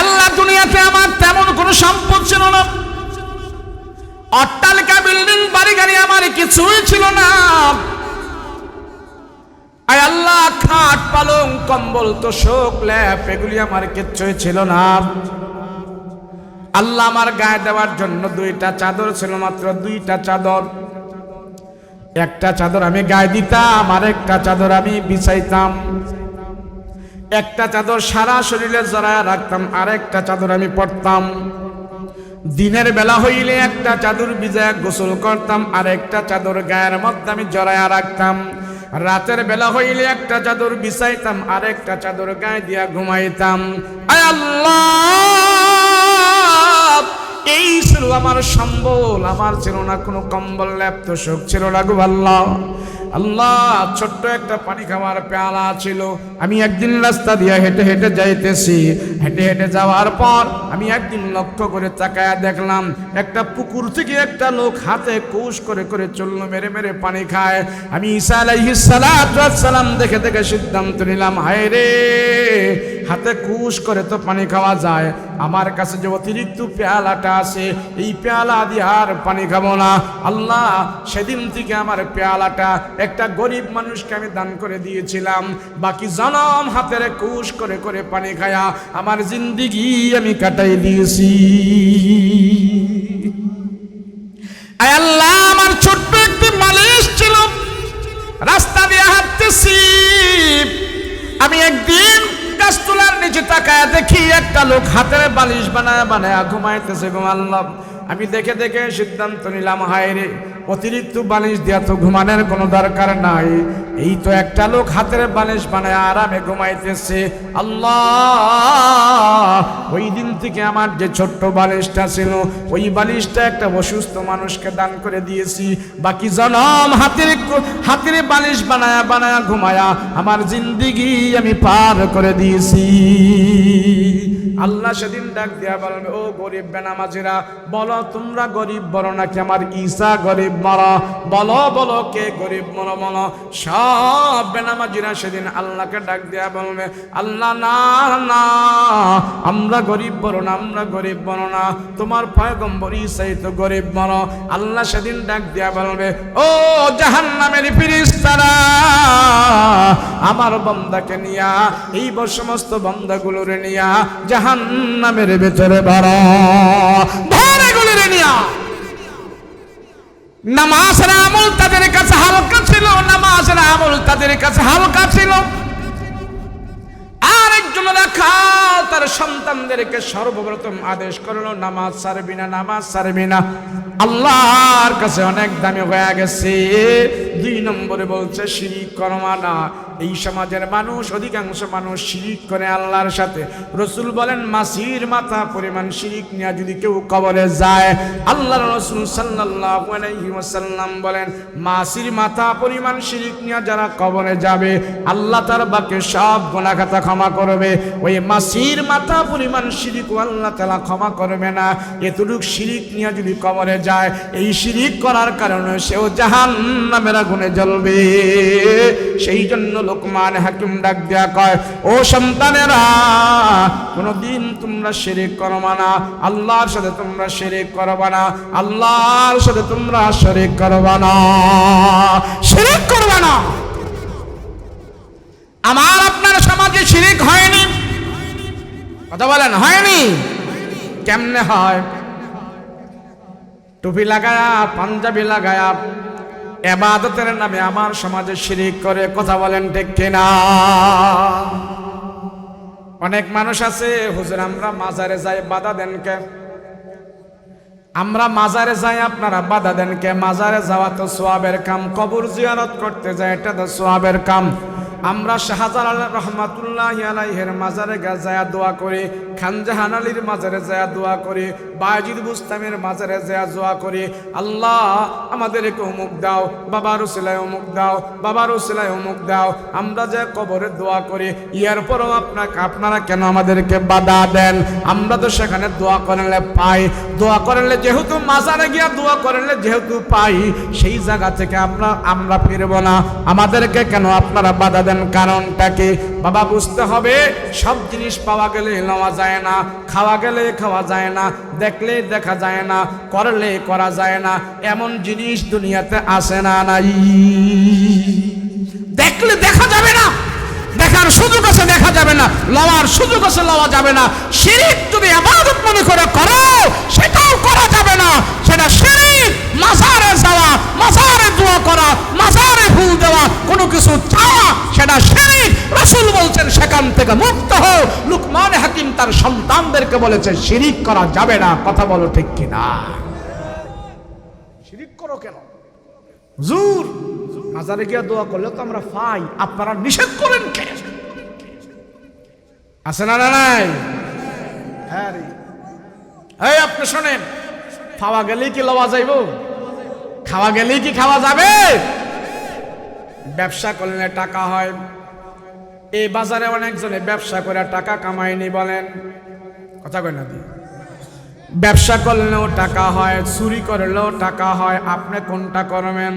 আল্লাহ দুনিয়াতে আমার তেমন কোনো সম্পদ ছিল না, অট্টালিকা বিল্ডিং বাড়ি গাড়ি আমার কিছুই ছিল না। আল্লাহ খাট পালং কম্বল তোশক ল্যাপ এগুলি আমার কিচ্ছুই ছিল না। আল্লাহ আমার গায়ে দেওয়ার জন্য দুইটা চাদর ছিল, মাত্র দুইটা চাদর। একটা চাদর আমি গায়ে দিতাম, আর একটা চাদর আমি বিছাইতাম। একটা চাদর সারা শরীরে জড়ায় রাখতাম, আর একটা চাদর আমি পরতাম। দিনের বেলা হইলে একটা চাদর ভিজায় গোসল করতাম, আর একটা চাদর গায়ের মধ্যে আমি জড়ায় রাখতাম। রাতের বেলা হইলে একটা চাদর বিছাইতাম, আর একটা চাদর গায়ে দিয়া ঘুমাইতাম। আয় আল্লাহ, এই ছিল আমার সম্বল, আমার ছিল না কোনো কম্বল ল্যাপ তোশক ছিল না গো আল্লাহ। আল্লাহ ছোট্ট একটা পানি খাওয়ার পেয়ালা ছিল। আমি একদিন রাস্তা দিয়ে হেঁটে হেঁটে যাইতেছি, হেঁটে হেঁটে যাওয়ার পর আমি একদিন লক্ষ্য করে তাকায়া দেখলাম একটা পুকুর থেকে একটা লোক হাতে কুশ করে করে চললো, মেরে মেরে পানি খায়। আমি ঈসা আলাইহিস সালাতু ওয়াস সালাম দেখে দেখে সিদ্ধান্ত নিলাম, হায় রে, হাতে দুনিয়াতে কুশ করে তো পানি খাওয়া যায়, আমার কাছে যে অতিরিক্ত পেয়ালাটা আছে এই পেয়ালা দিয়ে আর পানি খাবো না। আল্লাহ সেদিন থেকে আমার পেয়ালাটা একটা গরিব মানুষকে আমি দান করে দিয়েছিলাম, বাকি জনম হাতের কুশ করে করে পানি খায়া আমার জিন্দিগি আমি কাটাই দিয়েছি। আয় আল্লাহ, আমার ছোট্ট একটি মালিশ ছিল, রাস্তা দিয়ে হাঁটতেছি, আমি একদিন গাছতলার নিচে তাকায় দেখি একটা লোক হাতের বালিশ বানায় বানায় ঘুমাইতেছে। আল্লাহ, আমি দেখে দেখে সিদ্ধান্ত নিলাম, হায় রে, অতিরিক্ত বালিশ দেওয়া তো ঘুমানোর কোনো দরকার নাই, এই তো একটা লোক হাতের বালিশ বানায় আরামে ঘুমাইতেছে। আল্লাহ, ওই দিন থেকে আমার যে ছোট্ট বালিশটা ছিল ওই বালিশটা একটা অসুস্থ মানুষকে দান করে দিয়েছি, বাকি জনম হাতের বালিশ বানায়া বানায়া ঘুমায়া আমার জিন্দিগি আমি পার করে দিয়েছি। আল্লাহ সেদিন ডাক দিয়া বলবে, ও গরিব বেনামাজিরা, বলো তোমরা গরিব বড় নাকি আমার ঈসা গরিব বড়? বলো বলো, কে গরিব বড় বলো। সব বেনামাজিরা সেদিন আল্লাহকে ডাক দিয়া বলবে, আল্লাহ না না, আমরা গরিব বড় না, আমরা গরিব বড় না, তোমার পয়গম্বর ঈসাই তো গরিব বড়। আল্লাহ সেদিন ডাক দিয়া বলবে, ও জাহান্নামের ফেরেশতারা, আমার বান্দাকে নিয়া, এই সমস্ত বান্দাগুলোরে নিয়া জাহান্নামের ভেতরে ভরে নিয়া। নামাজের আমল তাদের কাছে হালকা ছিল, নামাজের আমল তাদের কাছে হালকা ছিল। আরেকজন রাখাল তার সন্তানদেরকে সর্বপ্রথম আদেশ করলো, নামাজ ছাড়বি না, নামাজ ছাড়বি না। আল্লাহর কাছে অনেক দামি হয়ে গেছে। 2 নম্বরে বলছে শিরিক করবা না। এই সমাজের মানুষ, অধিকাংশ মানুষ শিরিক করে আল্লাহর সাথে। রসুল বলেন, মাছির মাথা পরিমাণ শিরিক নিয়ে যদি কেউ কবরে যায়, আল্লাহর রসুল সাল্লাল্লাহু আলাইহি ওয়াসাল্লাম বলেন, মাছির মাথা পরিমাণ শিরিক নিয়ে যারা কবরে যাবে আল্লাহ তার বাকি সব গুনাহ খাতা ক্ষমা করবে। ওই মাছির মাথা পরিমাণ শিরিক আল্লাহ তাআলা ক্ষমা করবে না। এতটুকু শিরিক নিয়ে যদি কবরে যায়, এই শিরিক করার কারণে সেও জাহান্নামের আগুনে জ্বলবে। সেই জন্য লোকমান হাকিম ডাক দেয়া কয়, ও সন্তানেরা, কোনদিন তোমরা শিরিক করবা না, আল্লাহর সাথে তোমরা শিরিক করবা না, আল্লাহর সাথে তোমরা শিরিক করবা না, শিরিক করবা না। আমার আপনার সমাজে শিরিক হয়নি, কথা বলেন, হয়নি? কেমনে হয়? টুপি লাগায়া, পাঞ্জাবি লাগায়া ইবাদতের নামে আমার সমাজে শিরিক করে, কথা বলেন ঠিক কিনা? অনেক মানুষ আছে, হুজুর আমরা মাজারে যাই, বাধা দেন কে? আমরা মাজারে যাই, আপনারা বাধা দেন কে? মাজারে যাওয়া তো সওয়াবের কাম, কবর জিয়ারত করতে যাই, এটা তো সওয়াবের কাম। আমরা শাহজালাল রহমাতুল্লাহি আলাইহির মাজারে যায় দোয়া করি, খানজাহান আলীর মাজারে যায় দোয়া করি, বায়েজিদ বুস্তামির মাজারে যায় দোয়া করি, আল্লাহ আমাদেরকে অমুক দাও, বাবার উসিলায় অমুক দাও, বাবার উসিলায় অমুক দাও। আমরা যে কবরে দোয়া করি, এরপরও আপনারা কেন আমাদেরকে বাধা দেন? আমরা তো সেখানে দোয়া করলে পাই, দোয়া করলে যেহেতু মাজারে গিয়া দোয়া করলে যেহেতু পাই, সেই জায়গা থেকে আমরা ফিরবো না, আমাদেরকে কেন আপনারা বাধা দেন? কারণটা কি? বাবা বুঝতে হবে, সব জিনিস পাওয়া গেলে নেওয়া যায় না, খাওয়া গেলে খাওয়া যায় না, দেখলে দেখা যায় না, করলে করা যায় না, এমন জিনিস দুনিয়াতে আসে না, নাই। দেখলে দেখা যাবে না, দেখার সুযোগ আছে দেখা যাবে না, লওয়ার সুযোগ আছে লওয়া যাবে না। শিরিক যদি ইবাদত মনে করে করো, সেটাও করা যাবে না, সেটা শিরিক। মাজারে যাওয়া, মাজারে দোয়া করা, মাজারে ফুল দেওয়া, কোনো কিছু চাওয়া, সেটা শিরিক। রাসূল বলছেন সেখান থেকে মুক্ত হও। লুকমান হাকিম তার সন্তানদেরকে বলেছে শিরিক করা যাবে না, কথা বলো ঠিক কিনা? শিরিক করো কেন? হুজুর মাজারে গিয়ে দোয়া করলে তো আমরা পাই, আপনারা নিষেধ করেন কে? আছে না নাই? হ্যাঁ রে, এই আপনি শোনেন, খাওয়া গেলেই কি লওয়া যাইব? খাওয়া গেলেই কি খাওয়া যাবে? ব্যবসা করলে টাকা হয়। এই বাজারে অনেকজনে ব্যবসা করে টাকা কামায়নি, বলেন, কথা কই না? ব্যবসা করলেও টাকা হয়, চুরি করলেও টাকা হয়, আপনি কোনটা করবেন?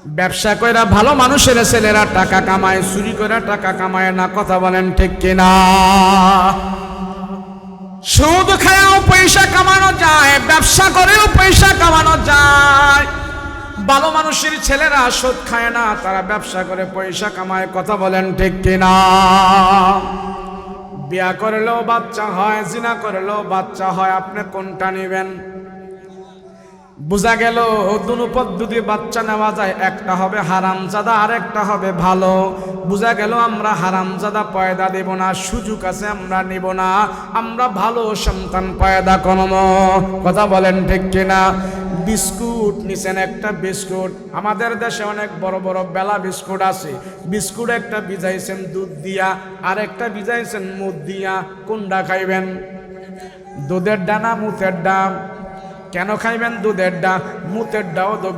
ব্যবসা কইরা ভালো মানুষের ছেলেরা টাকা কামায়, চুরি করে টাকা কামায় না, কথা বলেন ঠিক কিনা? সুদ খায়াও পয়সা কামানো যায়, ব্যবসা করেও পয়সা কামানো যায়। ভালো মানুষের ছেলেরা সুদ খায় না, তারা ব্যবসা করে পয়সা কামায়, কথা বলেন ঠিক কিনা? বিয়া করলেও বাচ্চা হয়, জিনা করলেও বাচ্চা হয়, আপনি কোনটা নেবেন? বোঝা গেল দুনো পদ্ধতি বাচ্চা নেওয়া যায়, একটা হবে হারামজাদা আর একটা হবে ভালো। বোঝা গেল আমরা হারামজাদা পয়দা দেব না, সুযোগ আছে আমরা নেব না, আমরা ভালো সন্তান পয়দা করব, কথা বলেন ঠিক কিনা? বিস্কুট নিছেন, একটা বিস্কুট, আমাদের দেশে অনেক বড় বড় বেলা বিস্কুট আছে, বিস্কুট একটা ভিজাইছেন দুধ দিয়া আর একটা ভিজাইছেন মুদ দিয়া, কোনটা খাইবেন? দুধের ডানা মুথের ডাম? কেন খাইবেন দুধের ডা? মুতের ডাও তো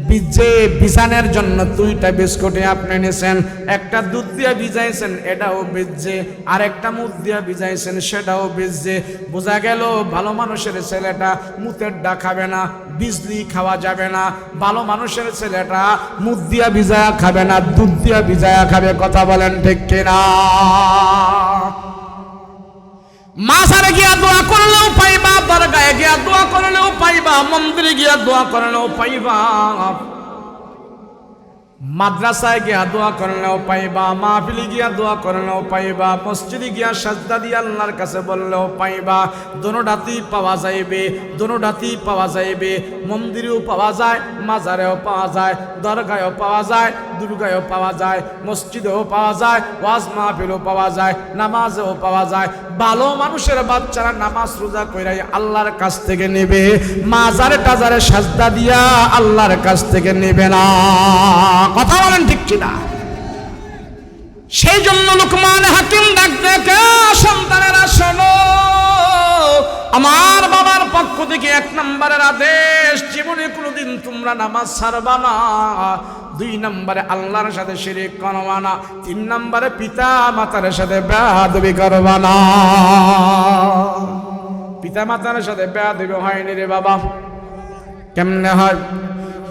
ভিজে বিছানের জন্য দুইটা বিস্কুটে আপনি নিছেন, একটা দুধ দিয়ে ভিজাইছেন এটাও ভিজে, আর একটা মুদ দিয়ে ভিজাইছেন সেটাও ভিজে। বোঝা গেল ভালো মানুষের ছেলেটা মুতের ডা খাবে না, বিজলি খাওয়া যাবে না। ভালো মানুষের ছেলেটা মুদ দিয়া ভিজায়া খাবে না, দুধ দিয়া ভিজায়া খাবে, কথা বলেন ঠিক কিনা? মাজারে গিয়া দোয়া করলেও পাইবা, দরগায় গিয়া দোয়া করলেও পাইবা, মন্দিরে গিয়া দোয়া করলেও পাইবা, মাদ্রাসায় গিয়া দোয়া করলেও পাইবা, মাহফিলে গিয়া দোয়া করলেও পাইবা, মসজিদে গিয়া সাজদা দিয়ে আল্লাহর কাছে বললেও পাইবা। দোনোটাতেই পাওয়া যাইবে, দোনোটাতেই পাওয়া যাইবে। মন্দিরেও পাওয়া যায়, মাজারেও পাওয়া যায়, দরগায়ও পাওয়া যায়, দুর্গায়ও পাওয়া যায়, মসজিদেও পাওয়া যায়, ওয়াজ মাহফিলেও পাওয়া যায়, নামাজেও পাওয়া যায়। ভালো মানুষের বাচ্চারা নামাজ রোজা কইরাই আল্লাহর কাছ থেকে নেবে, মাজারে টাজারে সাজদা দিয়া আল্লাহর কাছ থেকে নেবে না, কথা বলেন ঠিক কিনা? সেই জন্য লুকমান হাকিম ডাক দেখে, সন্তানেরা শোনো, আমার বাবার পক্ষ থেকে 1 নম্বরের আদেশ, জীবনে কোনোদিন তোমরা নামাজ ছাড়বা না। 2 নম্বরে আল্লাহর সাথে শিরিক করবা না। 3 নম্বরে পিতা মাতার সাথে বেয়াদবি করবা না। পিতা মাতার সাথে বেয়াদবি হয়নি রে বাবা। কেমনে হয়?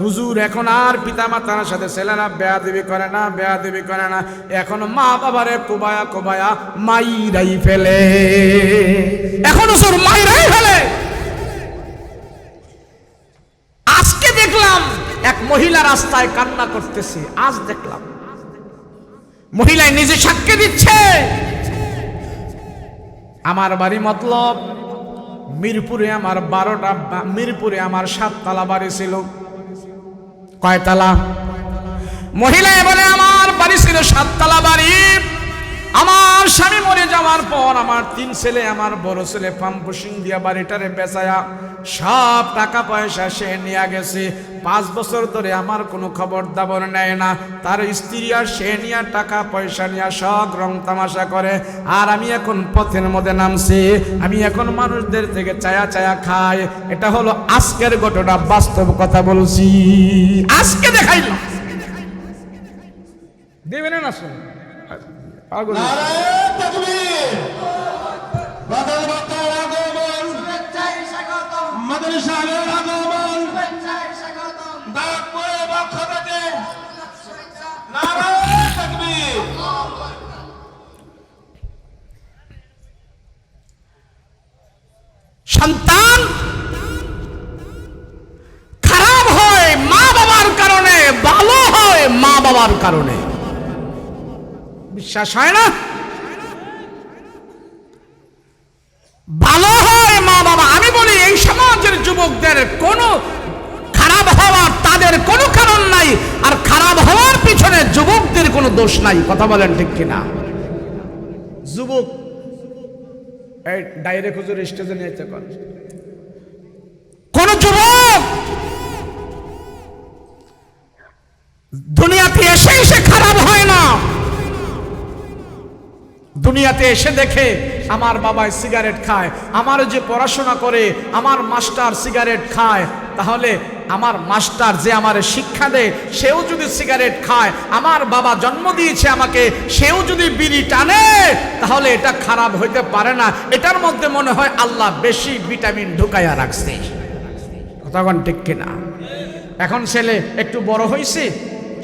হুজুর এখন আর পিতা মাতার সাথে ছেলেরা বেয়াদবি করে না, বেয়াদবি করে না, এখন মা বাবারে কোবায়া কোবায়া মাইরাই ফেলে, এখন হুজুর মাইরাই ফেলে। আজকে দেখলাম এক মহিলা রাস্তায় কান্না করতেছে, আজ দেখলাম মহিলায় নিজে সাক্ষ্য দিচ্ছে, আমার বাড়ি মতলব মিরপুরে, আমার 12টা, মিরপুরে আমার 7 তলা বাড়ি ছিল। কয় তালা? মহিলা বলে আমার বাড়ি ছিল 7 তলা বাড়ি। আমার স্বামী মরে যাওয়ার পর আমার 3 ছেলে, আমার বড় ছেলে পাম্পুশিং দিয়া বাড়িটারে বেচায়া সব টাকা পয়সা সে নিয়ে গেছে। 5 বছর ধরে আমার কোনো খবর দাবর নেয় না। তার স্ত্রী আর সে নিয়ে টাকা পয়সা নিয়ে সব রং তামাশা করে। আর আমি এখন পথের মধ্যে নামছি, আমি এখন মানুষদের থেকে চায়া চায়া খাই। এটা হলো আজকের ঘটনা, বাস্তব কথা বলছি, আজকে দেখাইল। দেবেন না শুন নারায়ে তাকবীর, বাদল বাতার আগমন, শুভেচ্ছায় স্বাগতম, মাদ্রাসার আগমন, শুভেচ্ছায় স্বাগতম, দাগপুরে পক্ষ থেকে নারায়ে তাকবীর। সন্তান খারাপ হয় মা বাবার কারণে, ভালো হয় মা বাবার কারণে। বিশ্বাস হয় না? ভালো হয় মা বাবা। আমি বলি এই সমাজের যুবকদের কোনো খারাপ হওয়ার তাদের কোনো কারণ নাই, আর খারাপ হওয়ার পিছনে যুবকদের কোনো দোষ নাই, কথা বলেন ঠিক কিনা? যুবক এই ডাইরেক্ট হুজুর স্টেজে নিয়ে যেতে পারে, কোন যুবক দুনিয়াতে এসে এসে খারাপ হয় না। দুনিয়াতে এসে দেখে আমার বাবাই সিগারেট খায়, আমার যে পড়াশোনা করে আমার মাস্টার সিগারেট খায়, তাহলে আমার মাস্টার যে আমার শিক্ষা দেয় সেও যদি সিগারেট খায়, আমার বাবা জন্ম দিয়েছে আমাকে, সেও যদি বিড়ি টানে, তাহলে এটা খারাপ হইতে পারে না। এটার মধ্যে মনে হয় আল্লাহ বেশি ভিটামিন ঢুকাইয়া রাখছে, কথা কোন ঠিক কিনা? এখন ছেলে একটু বড় হইছে,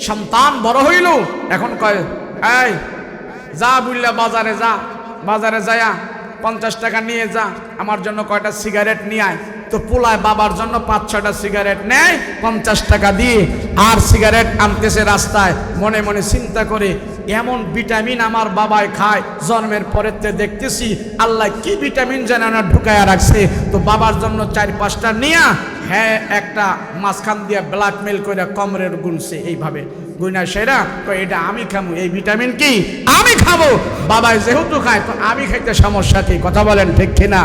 সন্তান বড় হইল, এখন কয় এই যা বুঝলা বাজারে যা, বাজারে যায়া 50 টাকা নিয়ে যা, আমার জন্য কয়টা সিগারেট নিয়ে আয়। তো পোলায় বাবার জন্য 5-6টা সিগারেট নেয় 50 টাকা দিয়ে, আর সিগারেট আনতেছে রাস্তায়, মনে মনে চিন্তা করে এমন ভিটামিন আমার বাবাই খায়, জন্মের পরেতে দেখতেছি আল্লাহ কি ভিটামিন যেন না ঢুকায়া রাখছে। তো বাবার জন্য 4-5টা নিয়া হ্যাঁ একটা মাঝখান দিয়ে ব্ল্যাকমেল করে কমরের গুনছে, এইভাবে গুইনা সেরা এটা আমি খাবো, এই ভিটামিন কি আমি খাবো, বাবাই যেহেতু খায় তো আমি খাইতে সমস্যা কি? কথা বলেন ঠিক কিনা?